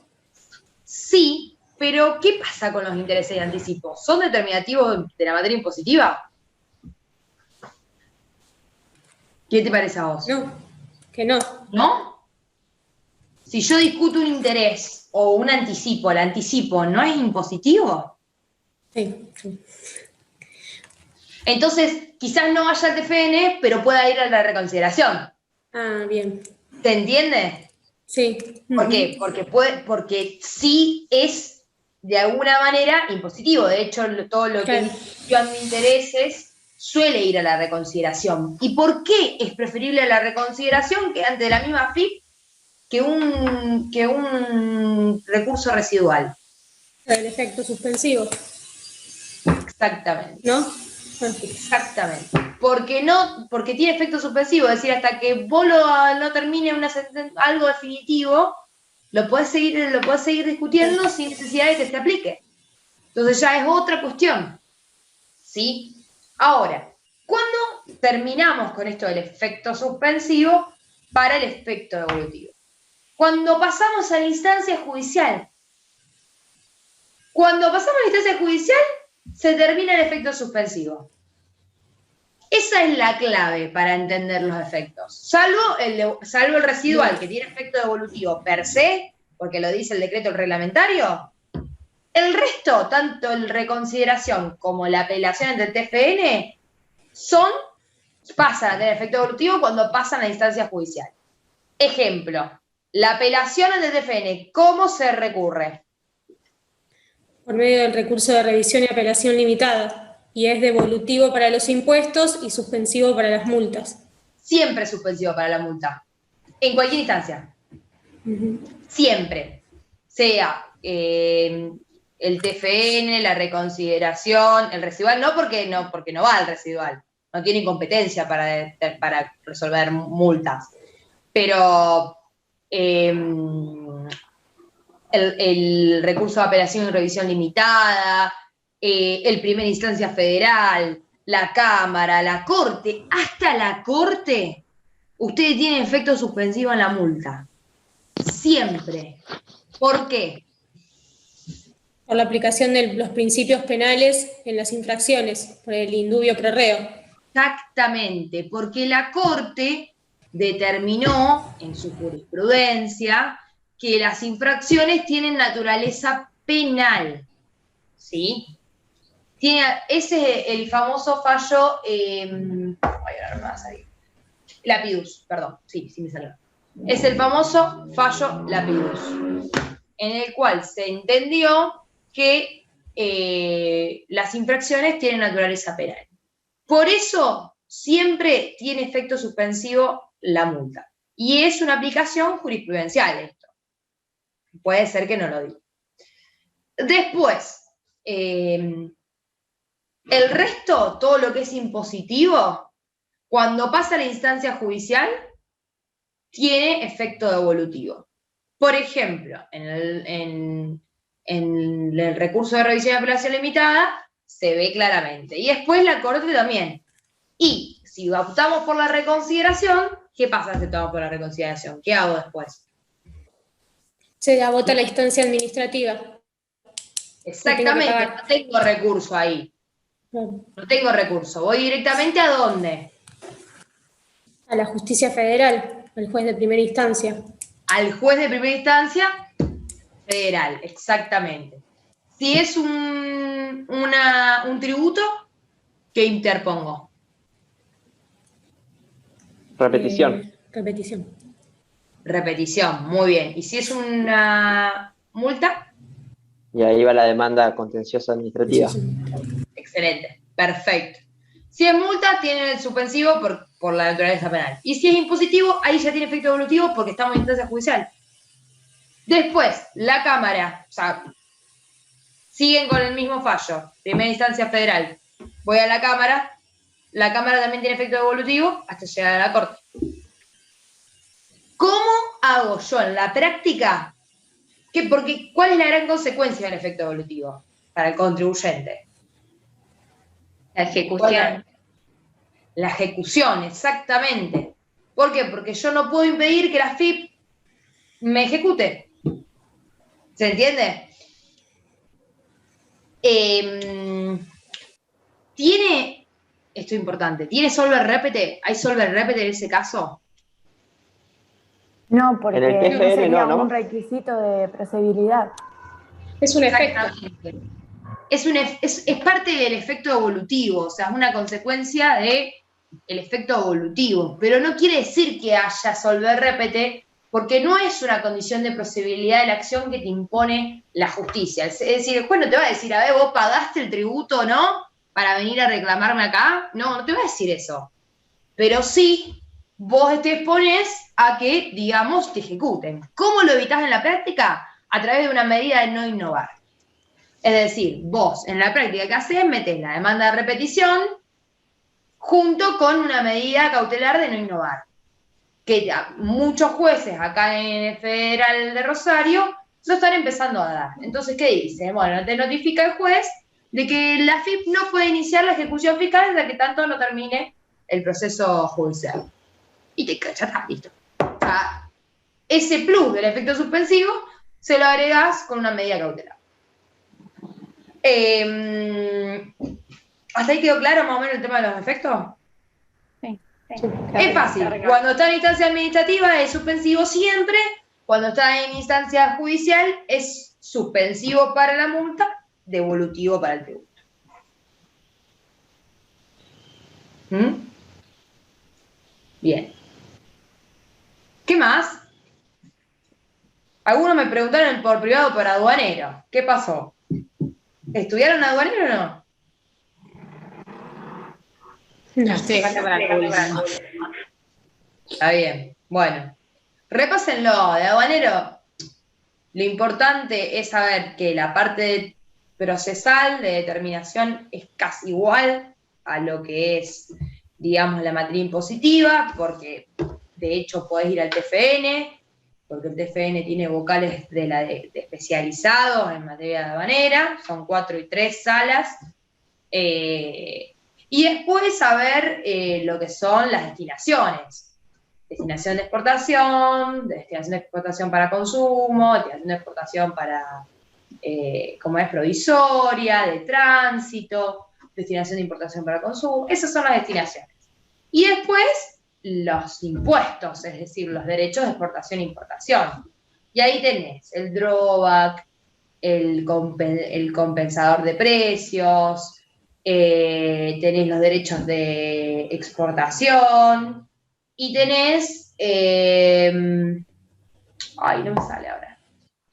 Sí, pero ¿qué pasa con los intereses y anticipos? ¿Son determinativos de la materia impositiva? ¿Qué te parece a vos? No, que no. ¿No? Si yo discuto un interés o un anticipo, el anticipo no es impositivo. Sí. Entonces, quizás no vaya al TFN, pero pueda ir a la reconsideración. Ah, bien. ¿Se entiende? Sí. ¿Por qué? Porque sí es, de alguna manera, impositivo. De hecho, todo lo que es discusión de intereses suele ir a la reconsideración. ¿Y por qué es preferible la reconsideración que ante la misma FIP que un recurso residual? El efecto suspensivo. Exactamente. ¿No? Exactamente. Porque tiene efecto suspensivo, es decir, hasta que vos no termine algo definitivo, lo podés seguir discutiendo sin necesidad de que se aplique. Entonces ya es otra cuestión. ¿Sí? Ahora, ¿cuándo terminamos con esto del efecto suspensivo para el efecto devolutivo? Cuando pasamos a la instancia judicial. Cuando pasamos a la instancia judicial, se termina el efecto suspensivo. Esa es la clave para entender los efectos. Salvo el residual, que tiene efecto devolutivo per se, porque lo dice el decreto reglamentario, el resto, tanto el reconsideración como la apelación ante el TFN, pasan a tener efecto devolutivo cuando pasan a la instancia judicial. Ejemplo, la apelación ante el TFN, ¿cómo se recurre? Por medio del recurso de revisión y apelación limitada. Y es devolutivo para los impuestos y suspensivo para las multas. Siempre suspensivo para la multa. En cualquier instancia. Siempre. Sea el TFN, la reconsideración, el residual, no porque no va al residual. No tiene competencia para resolver multas. Pero el recurso de apelación y revisión limitada, el primera instancia federal, la Cámara, la Corte, hasta la Corte, ustedes tienen efecto suspensivo en la multa. Siempre. ¿Por qué? Por la aplicación de los principios penales en las infracciones, por el indubio pro reo. Exactamente, porque la Corte determinó en su jurisprudencia que las infracciones tienen naturaleza penal. ¿Sí? Ese es el famoso fallo, Lapidus, perdón, sí me salió. Es el famoso fallo Lapidus, en el cual se entendió que las infracciones tienen naturaleza penal. Por eso siempre tiene efecto suspensivo la multa. Y es una aplicación jurisprudencial esto. Puede ser que no lo diga. Después, el resto, todo lo que es impositivo, cuando pasa a la instancia judicial, tiene efecto devolutivo. Por ejemplo, en el recurso de revisión y apelación limitada, se ve claramente. Y después la Corte también. Y si optamos por la reconsideración, ¿qué pasa si optamos por la reconsideración? ¿Qué hago después? Se agota la instancia administrativa. Exactamente, no tengo recurso ahí. No tengo recurso. Voy directamente ¿a dónde? A la justicia federal, al juez de primera instancia. Al juez de primera instancia federal, exactamente. Si es un tributo, ¿qué interpongo? Repetición. Repetición. Repetición, muy bien. ¿Y si es una multa? Y ahí va la demanda contenciosa administrativa. Excelente, perfecto. Si es multa, tiene el suspensivo por la naturaleza penal. Y si es impositivo, ahí ya tiene efecto evolutivo porque estamos en instancia judicial. Después, la Cámara, o sea, siguen con el mismo fallo. Primera instancia federal. Voy a la Cámara también tiene efecto evolutivo hasta llegar a la Corte. ¿Cómo hago yo en la práctica? Porque ¿cuál es la gran consecuencia del efecto evolutivo para el contribuyente? La ejecución. La ejecución, exactamente. ¿Por qué? Porque yo no puedo impedir que la AFIP me ejecute. ¿Se entiende? Esto es importante, ¿tiene solver repete? ¿Hay solver repete en ese caso? No, porque En el no TFN sería no. un requisito de procedibilidad. Es un efecto. Es parte del efecto evolutivo, o sea, es una consecuencia del efecto evolutivo, pero no quiere decir que haya solver repete, porque no es una condición de procedibilidad de la acción que te impone la justicia. Es decir, el juez no te va a decir, a ver, vos pagaste el tributo o no para venir a reclamarme acá. No te va a decir eso. Pero sí, vos te expones a que, digamos, te ejecuten. ¿Cómo lo evitás en la práctica? A través de una medida de no innovar. Es decir, vos en la práctica que haces, metés la demanda de repetición junto con una medida cautelar de no innovar. Que ya muchos jueces acá en el Federal de Rosario lo están empezando a dar. Entonces, ¿qué dice? Bueno, te notifica el juez de que la AFIP no puede iniciar la ejecución fiscal hasta que tanto no termine el proceso judicial. Y ya está, listo. O sea, ese plus del efecto suspensivo se lo agregás con una medida cautelar. ¿Hasta ahí quedó claro más o menos el tema de los efectos? Sí. Es fácil. Cuando está en instancia administrativa es suspensivo siempre. Cuando está en instancia judicial es suspensivo para la multa, devolutivo para el tributo. Bien. ¿Qué más? Algunos me preguntaron por privado por aduanero. ¿Qué pasó? ¿Estudiaron aduanero o no? No sé, para el Está bien. Bueno, repásenlo. De aduanero, lo importante es saber que la parte procesal de determinación es casi igual a lo que es, digamos, la materia impositiva, porque de hecho podés ir al TFN, porque el TFN tiene vocales de especializados en materia aduanera, son 4 y 3 salas. Y después saber lo que son las destinaciones. Destinación de exportación para consumo, destinación de exportación para, como es, provisoria, de tránsito, destinación de importación para consumo. Esas son las destinaciones. Y después los impuestos, es decir, los derechos de exportación e importación. Y ahí tenés el drawback, el compensador de precios, tenés los derechos de exportación y tenés, no me sale ahora,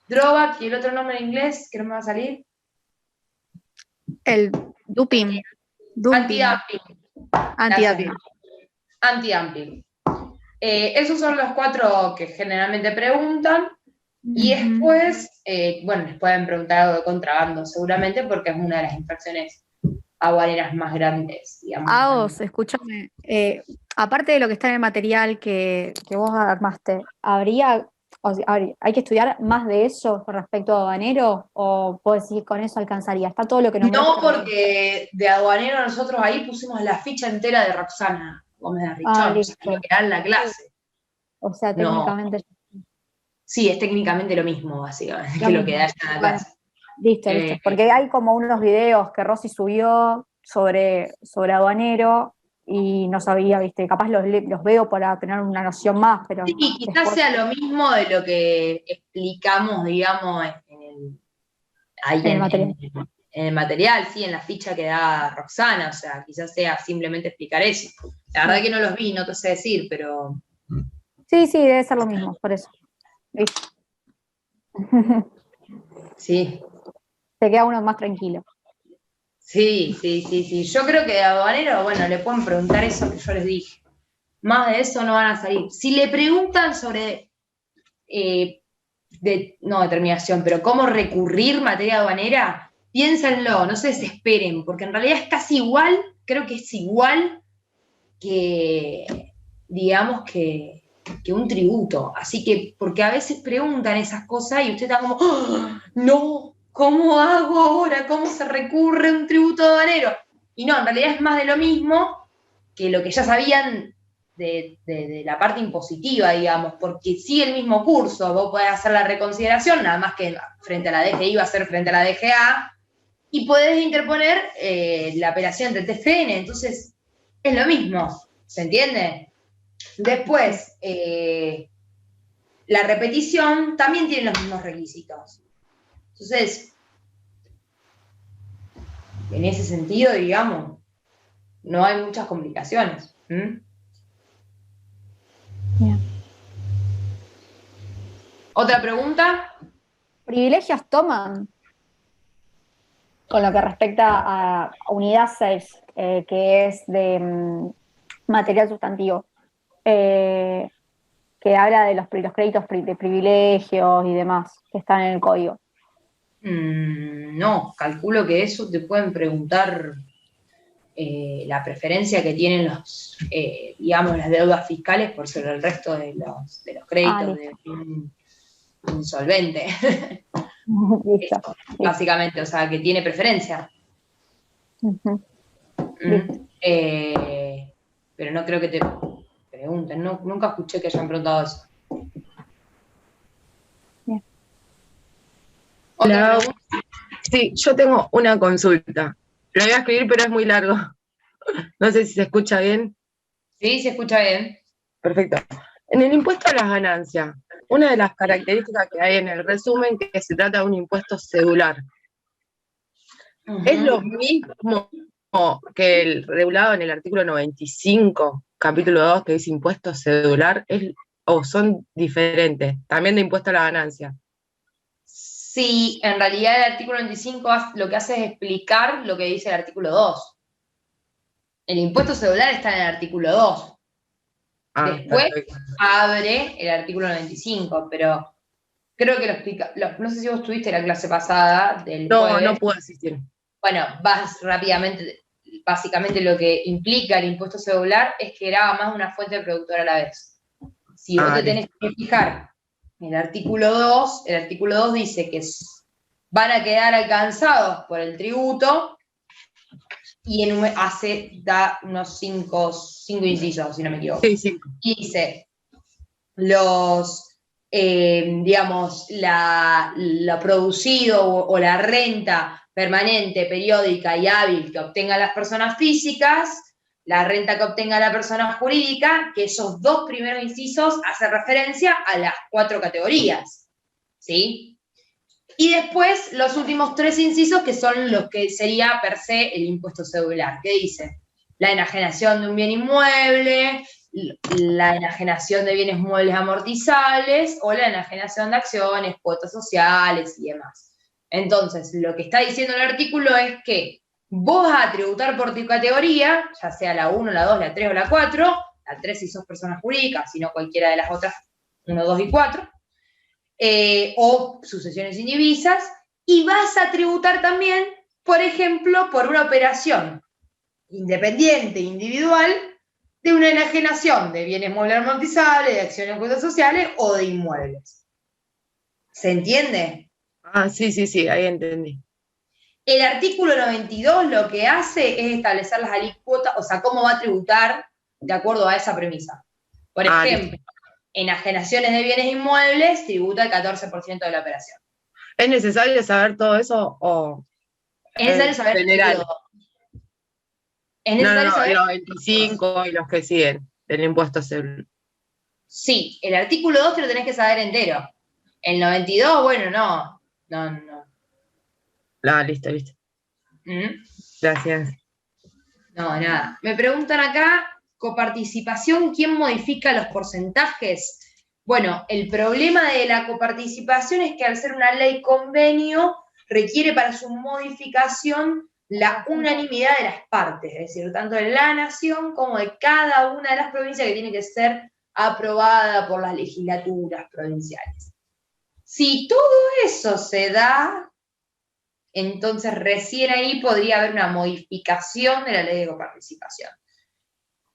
drawback y el otro nombre en inglés que no me va a salir. El dumping. Anti-dumping. Anti-dumping. Esos son los 4 que generalmente preguntan. Y después, les pueden preguntar algo de contrabando seguramente porque es una de las infracciones aduaneras más grandes, digamos. Escúchame, aparte de lo que está en el material que vos armaste, ¿hay que estudiar más de eso con respecto a aduanero o puedo decir con eso alcanzaría? ¿Está todo lo que nos No, muestra? porque de aduanero nosotros ahí pusimos la ficha entera de Roxana. Gómez de Richón, listo. lo que da en la clase. O sea, No. técnicamente. Sí, es técnicamente lo mismo, básicamente, Lo que lo mismo. que da en la Bueno, clase. listo. Porque hay como unos videos que Rosy subió sobre aduanero y no sabía, viste, capaz los veo para tener una noción más, pero Sí, quizás después, sea lo mismo de lo que explicamos, digamos, ahí en el material. en el material, sí, en la ficha que da Roxana, o sea, quizás sea simplemente explicar eso. La verdad que no los vi, no te sé decir, pero... Sí, debe ser lo mismo, por eso. ¿Viste? Sí, Se queda uno más tranquilo. sí. Yo creo que de aduanero, bueno, le pueden preguntar eso que yo les dije. Más de eso no van a salir. Si le preguntan sobre, no determinación, pero cómo recurrir materia aduanera, piénsenlo, no se desesperen, porque en realidad es casi igual, creo que es igual que, digamos, que un tributo. Así que, porque a veces preguntan esas cosas y usted está como, ¡oh, no! ¿Cómo hago ahora? ¿Cómo se recurre a un tributo aduanero? Y no, en realidad es más de lo mismo que lo que ya sabían de la parte impositiva, digamos, porque sigue el mismo curso, vos podés hacer la reconsideración, nada más que frente a la DGI va a ser frente a la DGA, y podés interponer la apelación ante TFN, entonces es lo mismo, ¿se entiende? Después, la repetición también tiene los mismos requisitos. Entonces, en ese sentido, digamos, no hay muchas complicaciones. Bien. ¿Otra pregunta? ¿Privilegios toman con lo que respecta a unidad 6, que es de material sustantivo? Que habla de los créditos de privilegios y demás, que están en el código. No, calculo que eso te pueden preguntar la preferencia que tienen los, digamos, las deudas fiscales por sobre el resto de los créditos de un insolvente. Listo. Básicamente, o sea, que tiene preferencia. Uh-huh. Pero no creo que te pregunten, nunca escuché que hayan preguntado eso. Bien. ¿Otra pregunta? Sí, yo tengo una consulta. Lo voy a escribir, pero es muy largo. No sé si se escucha bien. Sí, se escucha bien. Perfecto. En el impuesto a las ganancias, una de las características que hay en el resumen es que se trata de un impuesto cedular. Uh-huh. ¿Es lo mismo que el regulado en el artículo 95, capítulo 2, que dice impuesto cedular? ¿O son diferentes? También de impuesto a la ganancia. Sí, en realidad el artículo 95 lo que hace es explicar lo que dice el artículo 2. El impuesto cedular está en el artículo 2. Después perfecto. Abre el artículo 95, pero creo que lo explica. No sé si vos tuviste la clase pasada del jueves. No puedo asistir. Bueno, vas rápidamente. Básicamente lo que implica el impuesto cedular es que graba más de una fuente productora a la vez. Si vos te tenés que fijar en el artículo 2 dice que van a quedar alcanzados por el tributo y da unos 5 incisos, si no me equivoco. Sí, 5. Y dice, digamos, lo producido o la renta permanente, periódica y hábil que obtengan las personas físicas, la renta que obtenga la persona jurídica, que esos 2 primeros incisos hacen referencia a las 4 categorías, ¿sí? Y después los últimos 3 incisos, que son los que sería per se el impuesto cedular, que dice la enajenación de un bien inmueble, la enajenación de bienes muebles amortizables o la enajenación de acciones, cuotas sociales y demás. Entonces, lo que está diciendo el artículo es que vos vas a tributar por tu categoría, ya sea la 1, la 2, la 3 o la 4, la 3 si sos persona jurídica, si no cualquiera de las otras 1, 2 y 4, o sucesiones indivisas, y vas a tributar también, por ejemplo, por una operación independiente, individual, de una enajenación de bienes muebles amortizables, de acciones en cuotas sociales o de inmuebles. ¿Se entiende? Sí, ahí entendí. El artículo 92 lo que hace es establecer las alícuotas, o sea, cómo va a tributar de acuerdo a esa premisa. Por Ah, ejemplo, enajenaciones de bienes inmuebles tributa el 14% de la operación. ¿Es necesario saber todo eso o Es necesario saber el general? artículo 2. Es No, necesario saber. los 25 y los que siguen del impuesto sobre. Sí, el artículo 2 te lo tenés que saber entero. El 92, bueno, no. Ah, listo. ¿Mm? Gracias. No, nada. Me preguntan acá, coparticipación, ¿quién modifica los porcentajes? Bueno, el problema de la coparticipación es que al ser una ley convenio, requiere para su modificación la unanimidad de las partes, es decir, tanto de la nación como de cada una de las provincias que tiene que ser aprobada por las legislaturas provinciales. Si todo eso se da, entonces recién ahí podría haber una modificación de la ley de coparticipación.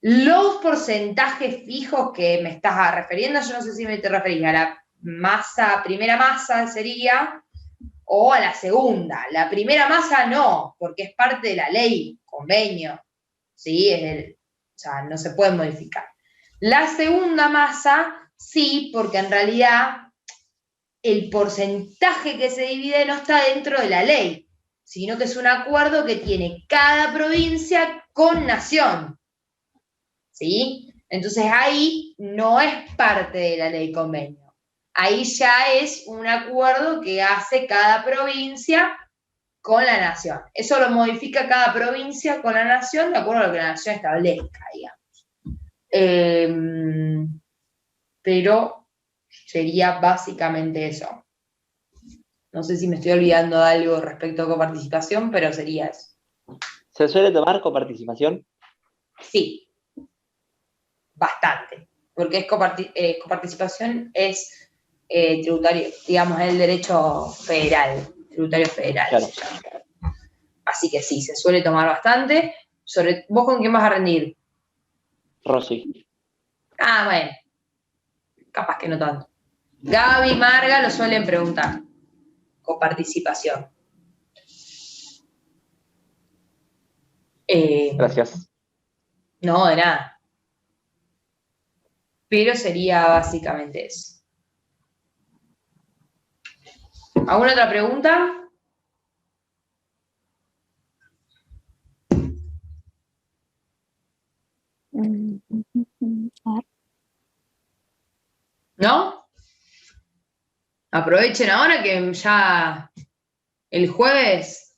Los porcentajes fijos que me estás refiriendo, yo no sé si me te referís a la primera masa sería, o a la segunda. La primera masa no, porque es parte de la ley, convenio, ¿sí? O sea, no se puede modificar. La segunda masa, sí, porque en realidad el porcentaje que se divide no está dentro de la ley, sino que es un acuerdo que tiene cada provincia con nación, ¿sí? Entonces ahí no es parte de la ley convenio. Ahí ya es un acuerdo que hace cada provincia con la nación. Eso lo modifica cada provincia con la nación de acuerdo a lo que la nación establezca, digamos. Pero sería básicamente eso. No sé si me estoy olvidando de algo respecto a coparticipación, pero sería eso. ¿Se suele tomar coparticipación? Sí, bastante, porque coparticipación es tributario, digamos, el derecho federal, tributario federal. Claro. Así que sí, se suele tomar bastante. ¿Vos con quién vas a rendir? Rosy. Ah, bueno, capaz que no tanto. Gaby y Marga lo suelen preguntar. Coparticipación. Gracias. No, de nada. Pero sería básicamente eso. ¿Alguna otra pregunta? ¿No? Aprovechen ahora que ya el jueves.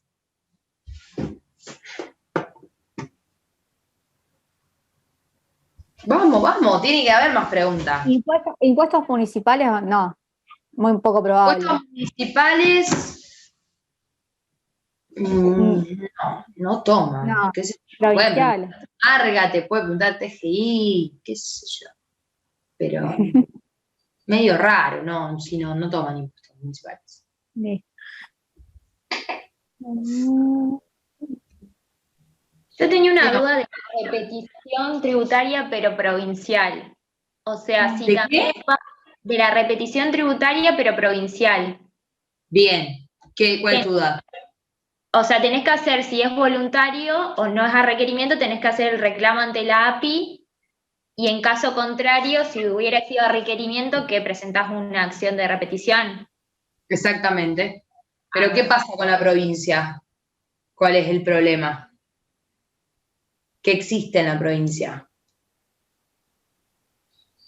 Vamos, tiene que haber más preguntas. ¿Impuestos municipales? No, muy poco probable. Impuestos municipales. No toman. No, ¿Qué sé yo? provinciales. Marga te puede preguntar TGI, qué sé yo. Pero medio raro, ¿no? Si no toman impuestos municipales. Yo tenía una duda de la repetición tributaria, pero provincial. O sea, si ¿De también qué? de la repetición tributaria, pero provincial. Bien. ¿Cuál es tu duda? O sea, tenés que hacer, si es voluntario o no es a requerimiento, tenés que hacer el reclamo ante la API, y en caso contrario, si hubiera sido a requerimiento, que presentás una acción de repetición. Exactamente. Pero ¿qué pasa con la provincia? ¿Cuál es el problema? ¿Qué existe en la provincia?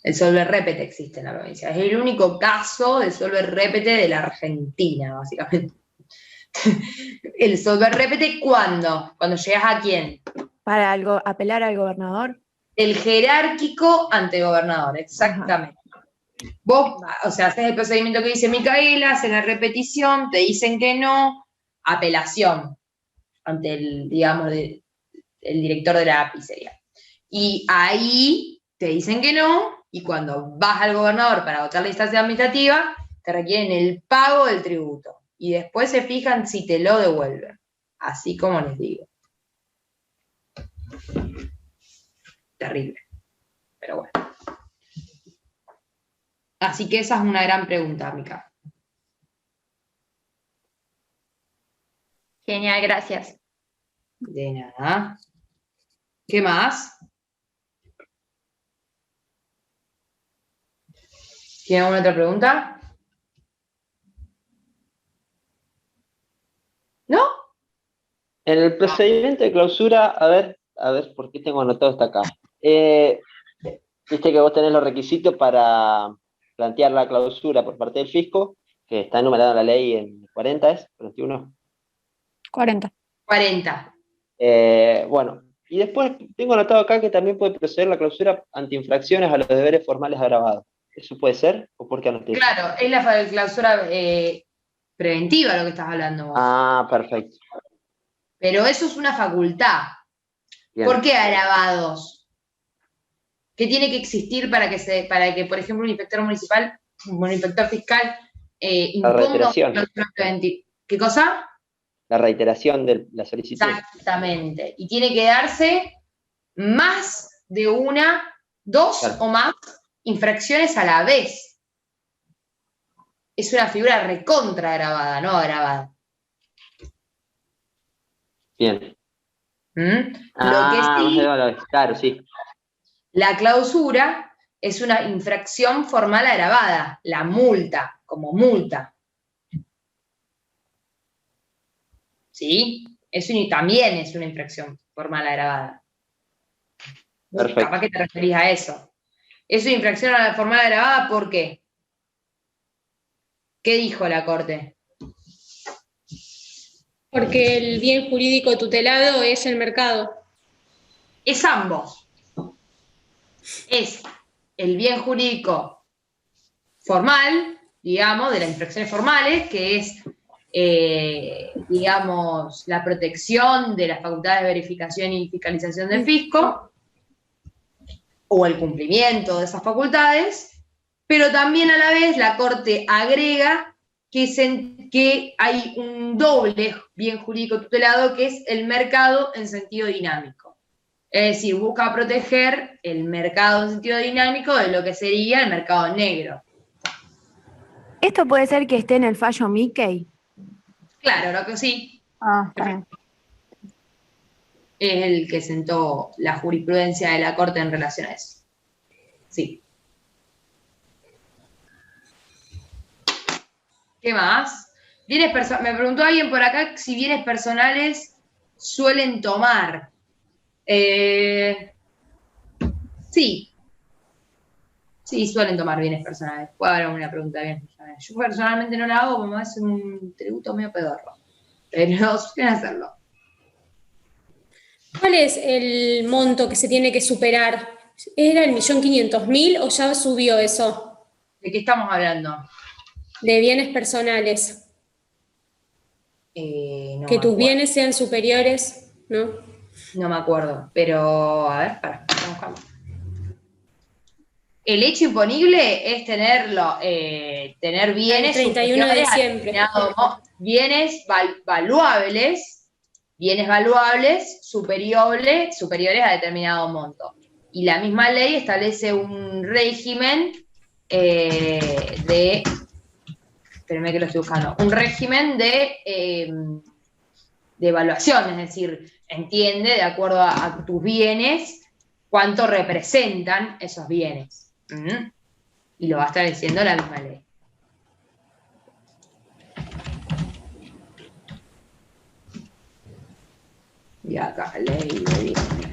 El solver repete existe en la provincia. Es el único caso de solver repete de la Argentina, básicamente. El solver repete, ¿cuándo? Cuando llegas a quién. Para apelar al gobernador. El jerárquico ante gobernador, exactamente. Ajá. Vos, o sea, haces el procedimiento que dice Micaela, hacen la repetición, te dicen que no, apelación ante el, digamos, el director de la API sería. Y ahí te dicen que no, y cuando vas al gobernador para votar la instancia administrativa, te requieren el pago del tributo. Y después se fijan si te lo devuelven. Así como les digo. Terrible. Pero bueno. Así que esa es una gran pregunta, Mica. Genial, gracias. De nada. ¿Qué más? ¿Tiene alguna otra pregunta? ¿No? En el procedimiento de clausura, a ver, ¿por qué tengo anotado hasta acá? Viste que vos tenés los requisitos para plantear la clausura por parte del fisco, que está enumerado en la ley en 40, ¿es? 41. 40. 40. Bueno, y después tengo anotado acá que también puede proceder la clausura ante infracciones a los deberes formales agravados. ¿Eso puede ser? ¿O por qué anoté eso? Claro, es la clausura preventiva lo que estás hablando vos. Ah, perfecto. Pero eso es una facultad. Bien. ¿Por qué agravados? ¿Qué tiene que existir para que, por ejemplo, un inspector municipal, un inspector fiscal, imponga una reiteración. clausura preventiva? ¿Qué cosa? La reiteración de la solicitud. Exactamente. Y tiene que darse más de una, dos Claro. o más infracciones a la vez. Es una figura recontra agravada, no agravada. Bien. Lo que sí, claro, sí. la clausura es una infracción formal agravada, la multa, como multa. ¿Sí? Eso también es una infracción formal agravada. Perfecto. Capaz que te referís a eso. Es una infracción formal agravada, ¿por qué? ¿Qué dijo la Corte? Porque el bien jurídico tutelado es el mercado. Es ambos. Es el bien jurídico formal, digamos, de las infracciones formales, que es, digamos, la protección de las facultades de verificación y fiscalización del fisco, o el cumplimiento de esas facultades, pero también a la vez la Corte agrega que hay un doble bien jurídico tutelado, que es el mercado en sentido dinámico. Es decir, busca proteger el mercado en sentido dinámico de lo que sería el mercado negro. ¿Esto puede ser que esté en el fallo Mickey? Claro, lo que sí. Ah, está bien. Es el que sentó la jurisprudencia de la Corte en relación a eso. Sí. ¿Qué más? Me preguntó alguien por acá si bienes personales suelen tomar. Sí. Sí, suelen tomar bienes personales. Puedo dar una pregunta bien. Yo personalmente no la hago porque me hace un tributo medio pedorro. Pero suelen hacerlo. ¿Cuál es el monto que se tiene que superar? ¿Era el 1.500.000 o ya subió eso? ¿De qué estamos hablando? De bienes personales. No Que me tus acuerdo. bienes sean superiores, ¿no? No me acuerdo, pero a ver, vamos a buscarlo. El hecho imponible es tener bienes Al 31 de superiores a diciembre. bienes valuables superiores a determinado monto. Y la misma ley establece un régimen espérenme que lo estoy buscando, un régimen de evaluación, es decir, entiende de acuerdo a tus bienes cuánto representan esos bienes. Y lo va estableciendo la misma ley. Y acá, ley de bienes.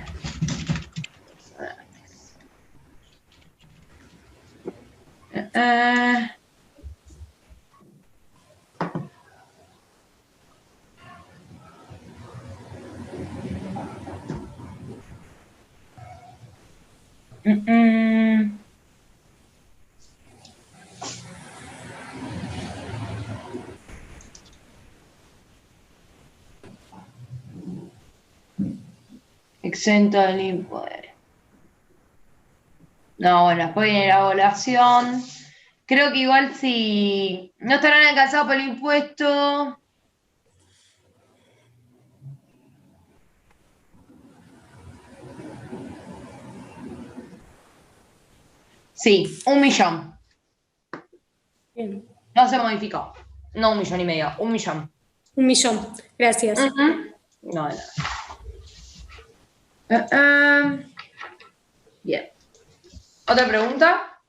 Exento del impuesto. No, bueno, después viene la evaluación. Creo que igual si no estarán alcanzados por el impuesto. Sí, 1 millón. Bien. No se modificó. No 1,5 millones, 1 millón. 1 millón. Gracias. No, de nada. Bien. ¿Otra pregunta?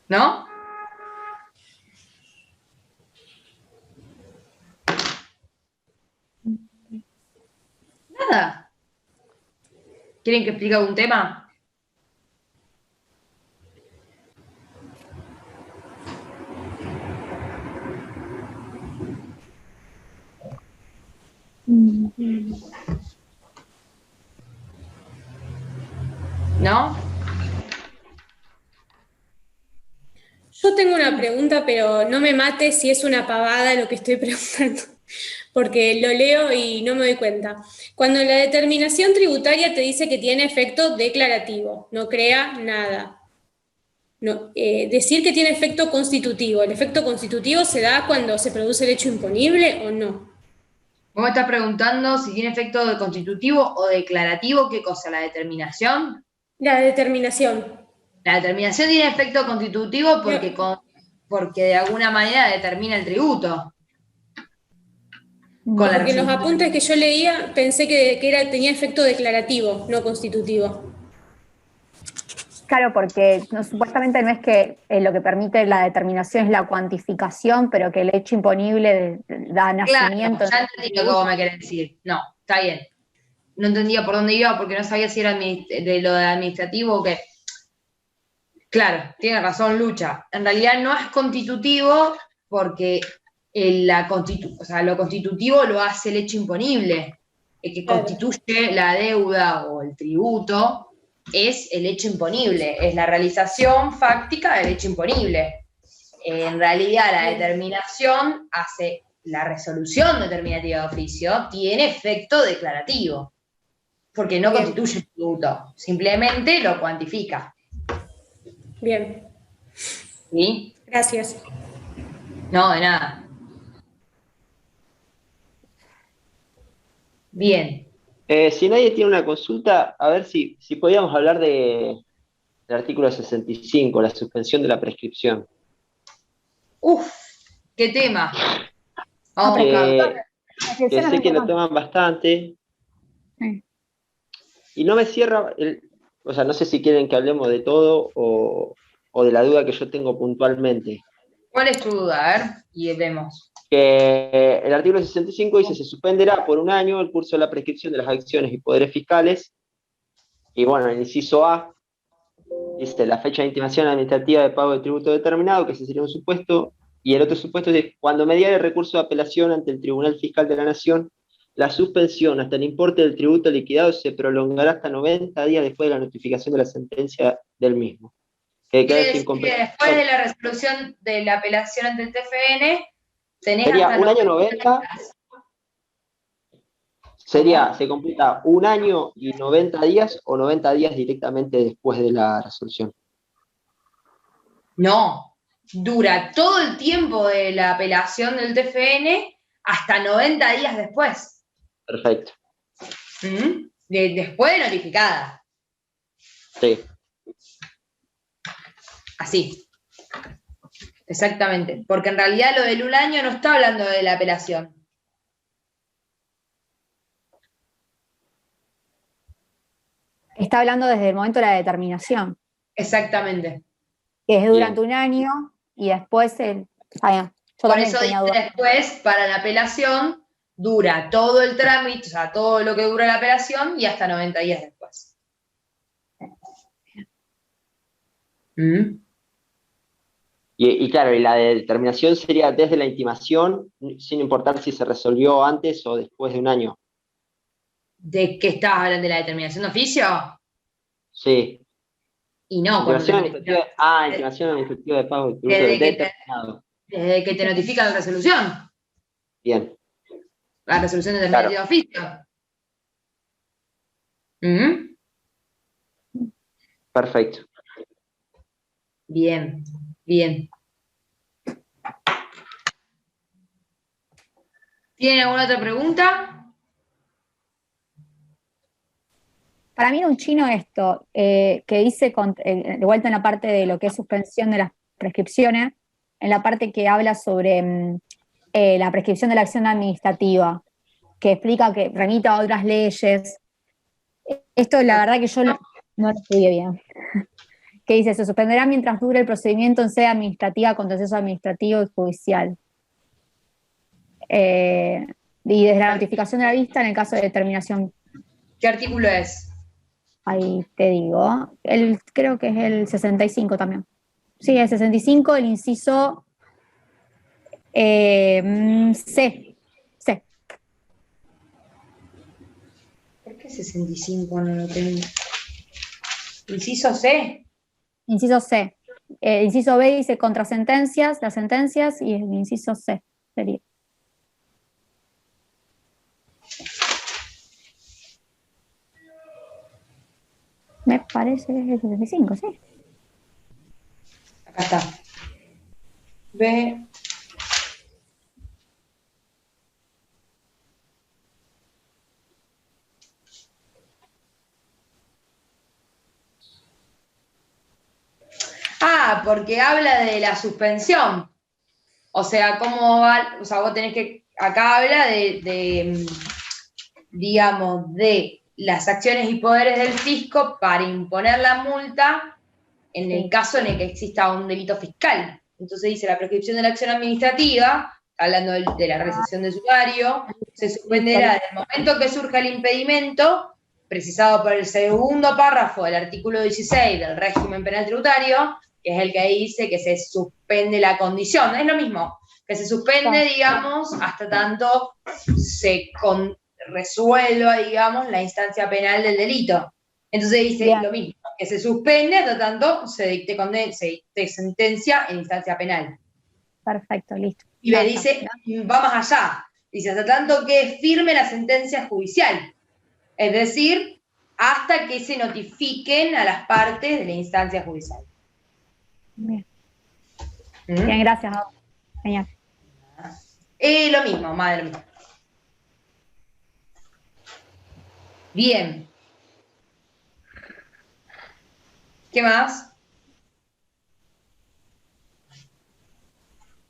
¿No? Nada. ¿Quieren que explique algún tema? ¿No? Yo tengo una pregunta, pero no me mate si es una pavada lo que estoy preguntando, porque lo leo y no me doy cuenta. Cuando la determinación tributaria te dice que tiene efecto declarativo, no crea nada. No, decir que tiene efecto constitutivo, ¿el efecto constitutivo se da cuando se produce el hecho imponible o no? Vos me estás preguntando si tiene efecto de constitutivo o declarativo, ¿qué cosa? ¿La determinación? La determinación. La determinación tiene efecto constitutivo porque de alguna manera determina el tributo. Con la Porque en los resolución. apuntes que yo leía pensé que tenía efecto declarativo, no constitutivo. Claro, porque supuestamente no es que lo que permite la determinación es la cuantificación, pero que el hecho imponible da nacimiento. Claro, ya entendí lo que vos me querés decir. No, está bien. No entendía por dónde iba porque no sabía si era de lo de administrativo o qué. Claro, tiene razón Lucha. En realidad no es constitutivo porque lo constitutivo lo hace el hecho imponible. El que constituye la deuda o el tributo es el hecho imponible, es la realización fáctica del hecho imponible. En realidad la determinación hace la resolución determinativa de oficio, tiene efecto declarativo, porque no constituye el tributo, simplemente lo cuantifica. Bien. ¿Sí? Gracias. No, de nada. Bien. Si nadie tiene una consulta, a ver si podíamos hablar del artículo 65, la suspensión de la prescripción. Uf, qué tema. Vamos que sé que lo toman bastante. Y no me cierra, o sea, no sé si quieren que hablemos de todo o de la duda que yo tengo puntualmente. ¿Cuál es tu duda? A ver, y vemos. Que el artículo 65 dice: se suspenderá por un año el curso de la prescripción de las acciones y poderes fiscales. Y bueno, el inciso A dice la fecha de intimación administrativa de pago de tributo determinado, que ese sería un supuesto, y el otro supuesto es cuando mediare recurso de apelación ante el Tribunal Fiscal de la Nación, la suspensión hasta el importe del tributo liquidado se prolongará hasta 90 días después de la notificación de la sentencia del mismo. Quiere decir que después de la resolución de la apelación ante el TFN, tenés sería hasta un año 90. Se completa un año y 90 días o 90 días directamente después de la resolución. No, dura todo el tiempo de la apelación del TFN hasta 90 días después. Perfecto. Después de notificada. Sí. Así. Exactamente. Porque en realidad lo del un año no está hablando de la apelación. Está hablando desde el momento de la determinación. Exactamente. Que es durante un año y después por eso dice después, para la apelación, dura todo el trámite, o sea, todo lo que dura la apelación y hasta 90 días después. Y claro, y la determinación sería desde la intimación, sin importar si se resolvió antes o después de un año. ¿De qué estabas hablando? ¿De la determinación de oficio? Sí. Y no, intimación administrativa de pago de tributo determinado. Desde que te notifican la resolución. Bien. La resolución determinativa de oficio. Perfecto. Bien, bien. ¿Tienen alguna otra pregunta? Para mí era un chino esto, que dice, de vuelta en la parte de lo que es suspensión de las prescripciones, en la parte que habla sobre la prescripción de la acción administrativa, que explica que remita a otras leyes. Esto la verdad que yo no lo estudié bien. que dice, se suspenderá mientras dure el procedimiento en sede administrativa, contencioso administrativo y judicial. Y desde la notificación de la vista en el caso de determinación. ¿Qué artículo es? Ahí te digo, creo que es el 65 también. Sí, el 65, el inciso C. ¿Por qué 65 no lo tengo? ¿Inciso C? Inciso C. El inciso B dice contrasentencias, las sentencias, y el inciso C sería. Me parece que es el 65, sí. Acá está. B. Ah, porque habla de la suspensión. O sea, cómo va, o sea, vos tenés que, acá habla digamos, de las acciones y poderes del fisco para imponer la multa en el caso en el que exista un delito fiscal. Entonces dice, la prescripción de la acción administrativa, hablando de la recesión de sumario, se suspenderá desde el momento que surja el impedimento, precisado por el segundo párrafo del artículo 16 del régimen penal tributario, que es el que dice que se suspende la condición. Es lo mismo, que se suspende, digamos, hasta tanto se resuelva, digamos, la instancia penal del delito. Entonces dice lo mismo, que se suspende hasta tanto se dicte sentencia en instancia penal. Perfecto, listo. Y le dice, va más allá, dice, hasta tanto que firme la sentencia judicial. Es decir, hasta que se notifiquen a las partes de la instancia judicial. Bien. Bien, gracias. Genial. Lo mismo, madre mía. Bien. ¿Qué más?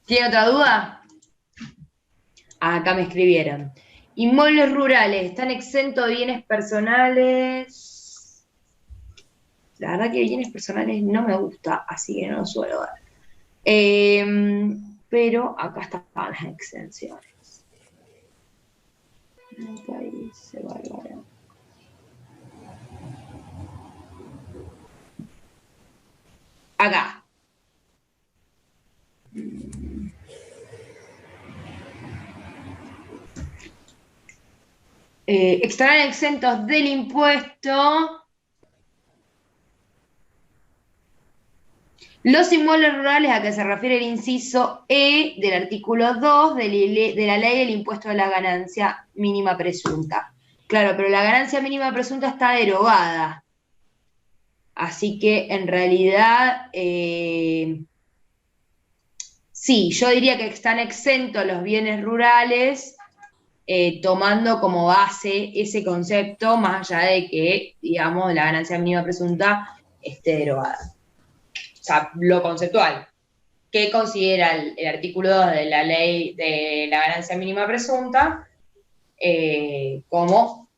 ¿Tiene otra duda? Acá me escribieron. Inmuebles rurales, ¿están exentos de bienes personales? La verdad que bienes personales no me gusta, así que no lo suelo dar. Pero acá están las exenciones. Acá dice Bárbara. Acá. Estarán exentos del impuesto los inmuebles rurales a que se refiere el inciso E del artículo 2 de la ley del impuesto de la ganancia mínima presunta. Claro, pero la ganancia mínima presunta está derogada. Así que en realidad, sí, yo diría que están exentos los bienes rurales, tomando como base ese concepto, más allá de que, digamos, la ganancia mínima presunta esté derogada. O sea, lo conceptual. ¿Qué considera el artículo 2 de la ley de la ganancia mínima presunta como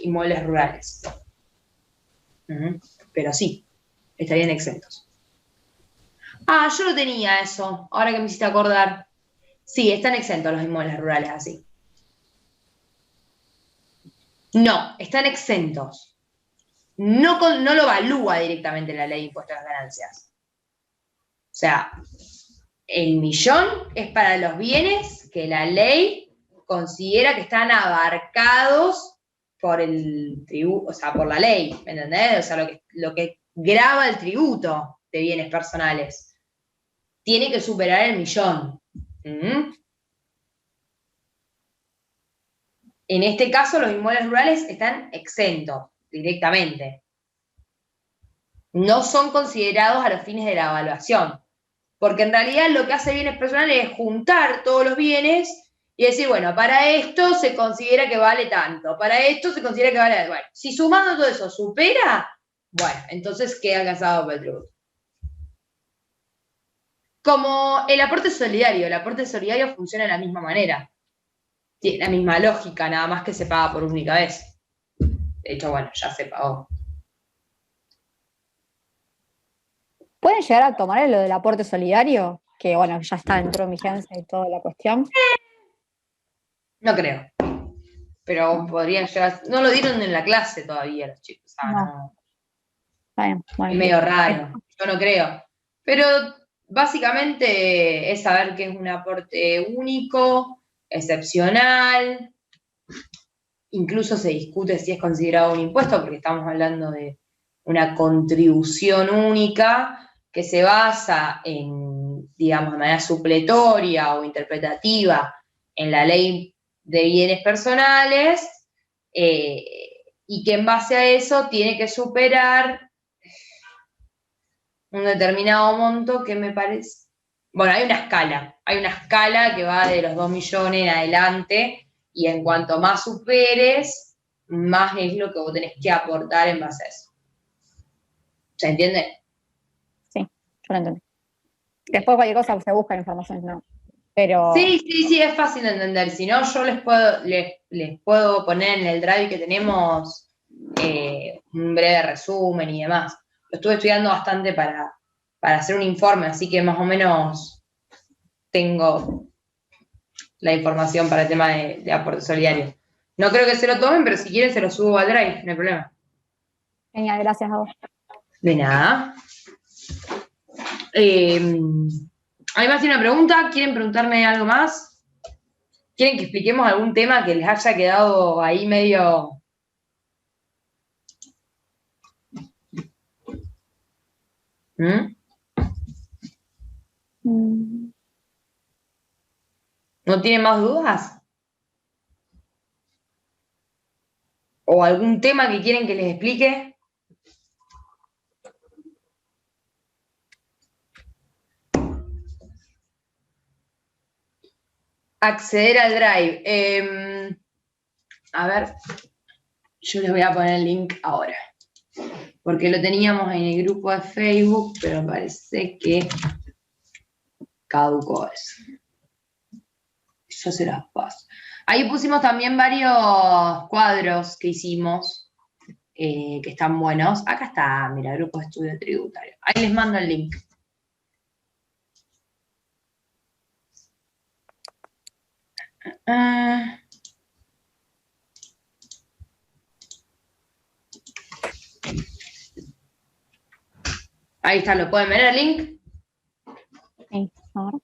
inmuebles rurales? Pero sí, estarían exentos. Ah, yo lo tenía eso, ahora que me hiciste acordar. Sí, están exentos los inmuebles rurales así. No, están exentos. No lo evalúa directamente la ley de impuestos a las ganancias. O sea, el millón es para los bienes que la ley considera que están abarcados por el tributo, o sea, por la ley, ¿me entendés? O sea, lo que grava el tributo de bienes personales. Tiene que superar el millón. En este caso, los inmuebles rurales están exentos directamente. No son considerados a los fines de la evaluación. Porque en realidad lo que hace bienes personales es juntar todos los bienes y decir, bueno, para esto se considera que vale tanto, para esto se considera que vale tanto. Bueno, si sumando todo eso supera, bueno, entonces queda casado por el tributo. Como el aporte solidario funciona de la misma manera. Tiene la misma lógica, nada más que se paga por única vez. De hecho, bueno, ya se pagó. ¿Pueden llegar a tomar lo del aporte solidario? Que bueno, ya está dentro de vigencia y toda la cuestión. No creo. Pero podrían llegar. No lo dieron en la clase todavía los chicos. No. Está bien, Es bueno. medio raro. Yo no creo. Pero básicamente es saber que es un aporte único, excepcional. Incluso se discute si es considerado un impuesto, porque estamos hablando de una contribución única que se basa en, digamos, de manera supletoria o interpretativa en la ley de bienes personales, y que en base a eso tiene que superar un determinado monto que me parece... Bueno, hay una escala que va de los 2 millones en adelante, y en cuanto más superes, más es lo que vos tenés que aportar en base a eso. ¿Se entiende? Sí, yo lo entendí. Después cualquier cosa se busca la información, ¿no? Pero... Sí, es fácil de entender. Si no, yo les puedo poner en el drive que tenemos un breve resumen y demás. Lo estuve estudiando bastante para hacer un informe, así que más o menos tengo la información para el tema de aporte solidario. No creo que se lo tomen, pero si quieren se lo subo al drive, no hay problema. Genial, gracias a vos. De nada. ¿Alguien más tiene una pregunta? ¿Quieren preguntarme algo más? ¿Quieren que expliquemos algún tema que les haya quedado ahí medio... ¿No tienen más dudas? ¿O algún tema que quieren que les explique? Acceder al drive. A ver, yo les voy a poner el link ahora. Porque lo teníamos en el grupo de Facebook, pero parece que caducó eso. Yo se las paso. Ahí pusimos también varios cuadros que hicimos, que están buenos. Acá está, mira, Grupo de Estudio Tributario. Ahí les mando el link. Ahí está, ¿lo pueden ver el link? Sí, ahora.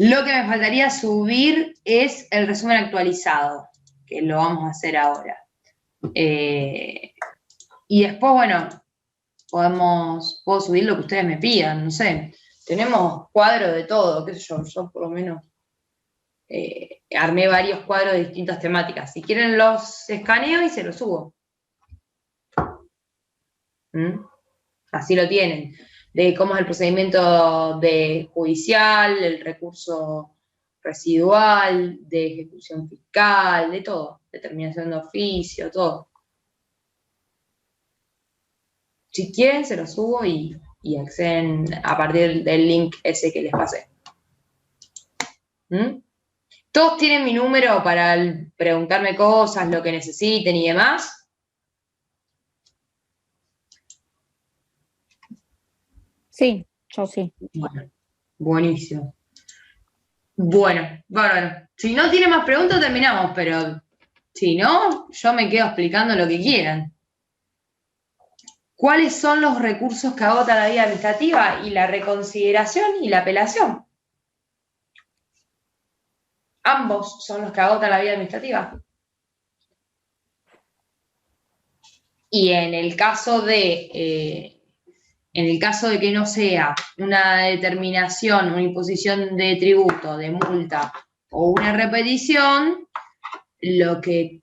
Lo que me faltaría subir es el resumen actualizado, que lo vamos a hacer ahora. Y después, bueno, puedo subir lo que ustedes me pidan, no sé. Tenemos cuadros de todo, qué sé yo por lo menos armé varios cuadros de distintas temáticas. Si quieren los escaneo y se los subo. Así lo tienen. De cómo es el procedimiento de judicial, el recurso residual, de ejecución fiscal, de todo. Determinación de oficio, todo. Si quieren, se los subo y acceden a partir del link ese que les pasé. ¿Todos tienen mi número para preguntarme cosas, lo que necesiten y demás? Sí, yo sí. Bueno, buenísimo. Bueno. Si no tienen más preguntas, terminamos, pero si no, yo me quedo explicando lo que quieran. ¿Cuáles son los recursos que agota la vía administrativa? Y la reconsideración y la apelación. Ambos son los que agotan la vía administrativa. Y en el caso de que no sea una determinación, una imposición de tributo, de multa o una repetición, lo que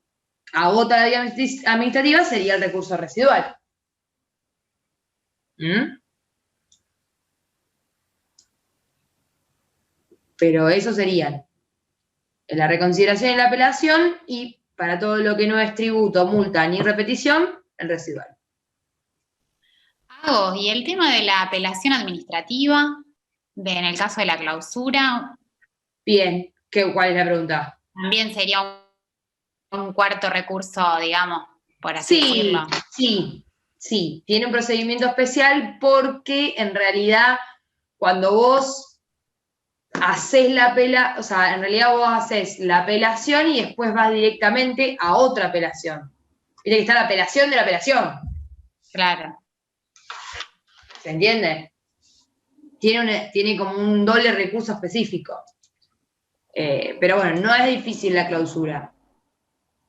agota la vía administrativa sería el recurso residual. Pero eso serían la reconsideración y la apelación, y para todo lo que no es tributo, multa ni repetición, el residual. Y el tema de la apelación administrativa, en el caso de la clausura. Bien, ¿cuál es la pregunta? También sería un cuarto recurso, digamos, por así decirlo. Sí. Sí, tiene un procedimiento especial porque en realidad cuando vos haces o sea, en realidad vos haces la apelación y después vas directamente a otra apelación. Viste que está la apelación de la apelación. Claro. ¿Se entiende? Tiene como un doble recurso específico. Pero bueno, no es difícil la clausura.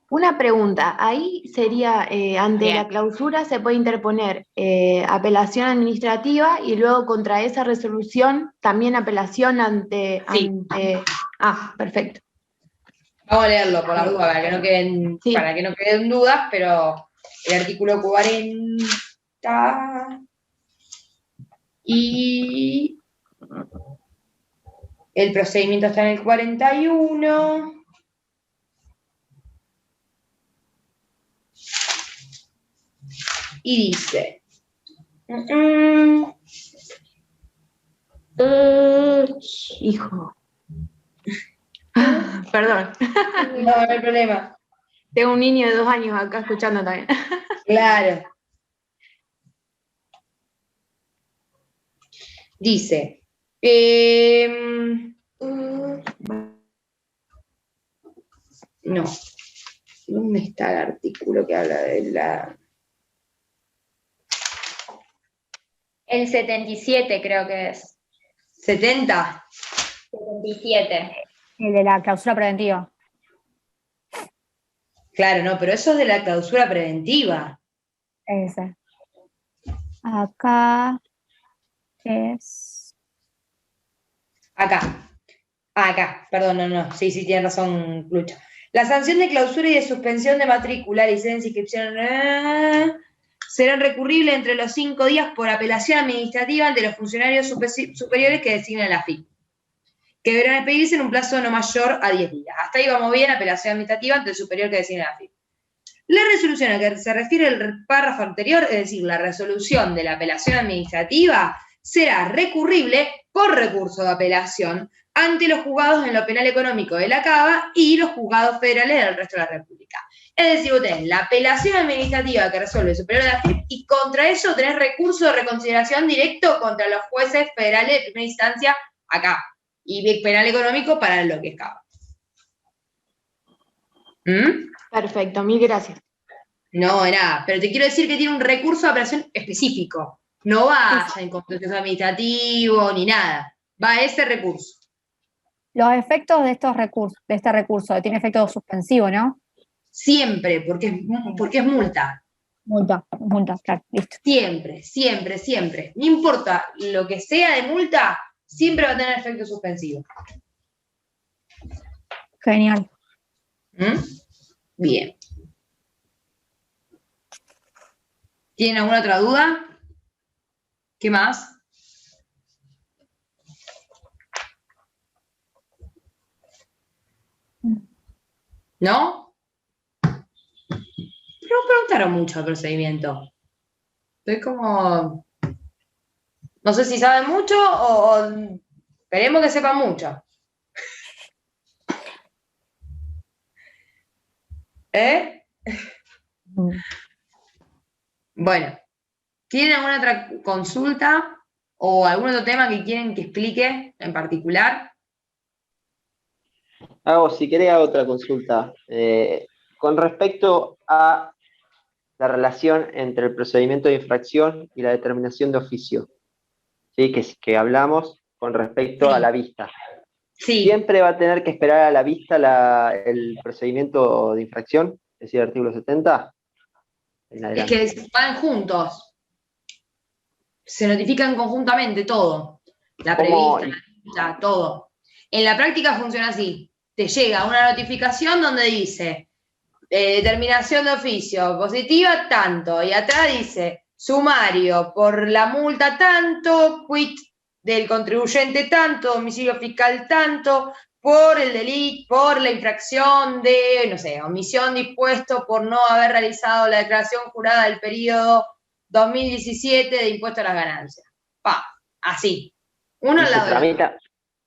Una pregunta, ahí sería, ante Bien. la clausura se puede interponer apelación administrativa y luego contra esa resolución también apelación ante... Sí. Ah, perfecto. Vamos a leerlo por la duda, Sí. para que no queden dudas, pero el artículo 40 y el procedimiento está en el 41. Y dice, Hijo. Perdón. no hay problema. Tengo un niño de 2 años acá escuchando también. Claro. Dice, no, ¿dónde está el artículo que habla de la... El 77 creo que es. 70? 77. El de la clausura preventiva. Claro, no, pero eso es de la clausura preventiva. Ese. Acá es... Acá, perdón, no, sí, tiene razón, Lucha. La sanción de clausura y de suspensión de matrícula, licencia, inscripción, serán recurribles entre los 5 días por apelación administrativa ante los funcionarios superiores que designa la FIP, que deberán expedirse en un plazo no mayor a 10 días. Hasta ahí vamos bien, apelación administrativa ante el superior que designa la FIP. La resolución a que se refiere el párrafo anterior, es decir, la resolución de la apelación administrativa, será recurrible por recurso de apelación ante los juzgados en lo penal económico de la Cava y los juzgados federales del resto de la República. Es decir, vos tenés la apelación administrativa que resuelve el superior de la FIP y contra eso tenés recurso de reconsideración directo contra los jueces federales de primera instancia acá y penal económico para lo que es Cava. Perfecto, mil gracias. No, de nada, pero te quiero decir que tiene un recurso de apelación específico. No va en contencioso administrativo ni nada. Va a ese recurso. Los efectos de este recurso, tiene efecto suspensivo, ¿no? Siempre, porque es multa. Multa, claro, listo. Siempre. No importa lo que sea de multa, siempre va a tener efecto suspensivo. Genial. Bien. ¿Tienen alguna otra duda? ¿Qué más? ¿No? No preguntaron mucho el procedimiento. Estoy como... No sé si saben mucho o esperemos que sepan mucho. Bueno, ¿tienen alguna otra consulta o algún otro tema que quieren que explique en particular? Si querés, hago otra consulta. Con respecto a la relación entre el procedimiento de infracción y la determinación de oficio, ¿sí? que hablamos con respecto a la vista. Sí. ¿Siempre va a tener que esperar a la vista el procedimiento de infracción? Es decir, el artículo 70. Es que van juntos. Se notifican conjuntamente todo. La prevista, la vista, todo. En la práctica funciona así. Te llega una notificación donde dice determinación de oficio positiva tanto, y atrás dice sumario por la multa tanto, quit del contribuyente tanto, domicilio fiscal tanto, por el delito, por la infracción de, no sé, omisión dispuesto por no haber realizado la declaración jurada del periodo 2017 de impuesto a las ganancias. Así. Uno al lado de otro.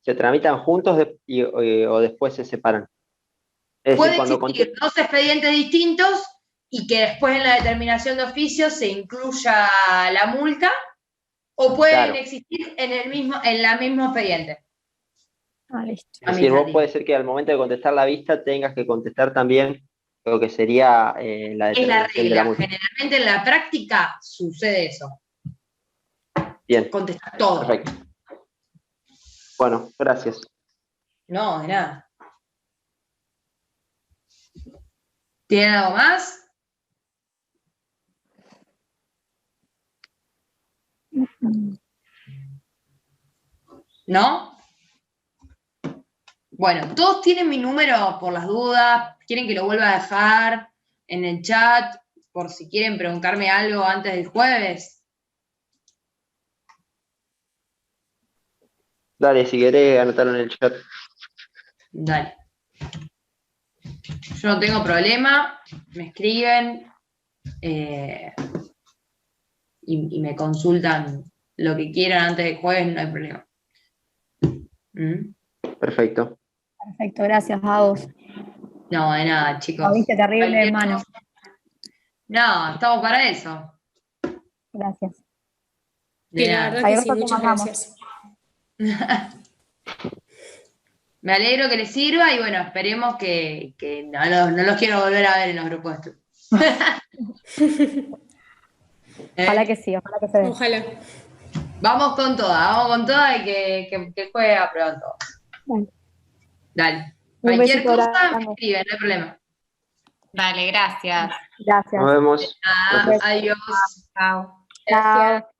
¿Se tramitan juntos o después se separan? Puede existir 2 expedientes distintos y que después en la determinación de oficio se incluya la multa, o pueden existir en la mismo expediente. Listo. Es decir, vos puede ser que al momento de contestar la vista tengas que contestar también lo que sería la Es la determinación de la regla. multa. Generalmente en la práctica sucede eso. Bien. Contestar todo. Perfecto. Bueno, gracias. No, de nada. ¿Tienen algo más? ¿No? Bueno, todos tienen mi número por las dudas. ¿Quieren que lo vuelva a dejar en el chat por si quieren preguntarme algo antes del jueves? Dale, si querés anotarlo en el chat. Dale. Yo no tengo problema. Me escriben y me consultan lo que quieran antes del jueves, no hay problema. Perfecto. Perfecto, gracias a vos. No, de nada, chicos. Lo viste terrible, hermano. No, estamos para eso. Gracias. De la nada. verdad que sí, muchas gracias. Me alegro que les sirva y bueno, esperemos que no los quiero volver a ver en los grupos de estudio. Ojalá que sí, ojalá que se dé. Ojalá. Vamos con toda y que juegue pronto. Bueno. Dale. Un Cualquier besito cosa grande. me escriben, no hay problema. Dale, gracias. Gracias. Nos vemos. Adiós. Chao. Chao.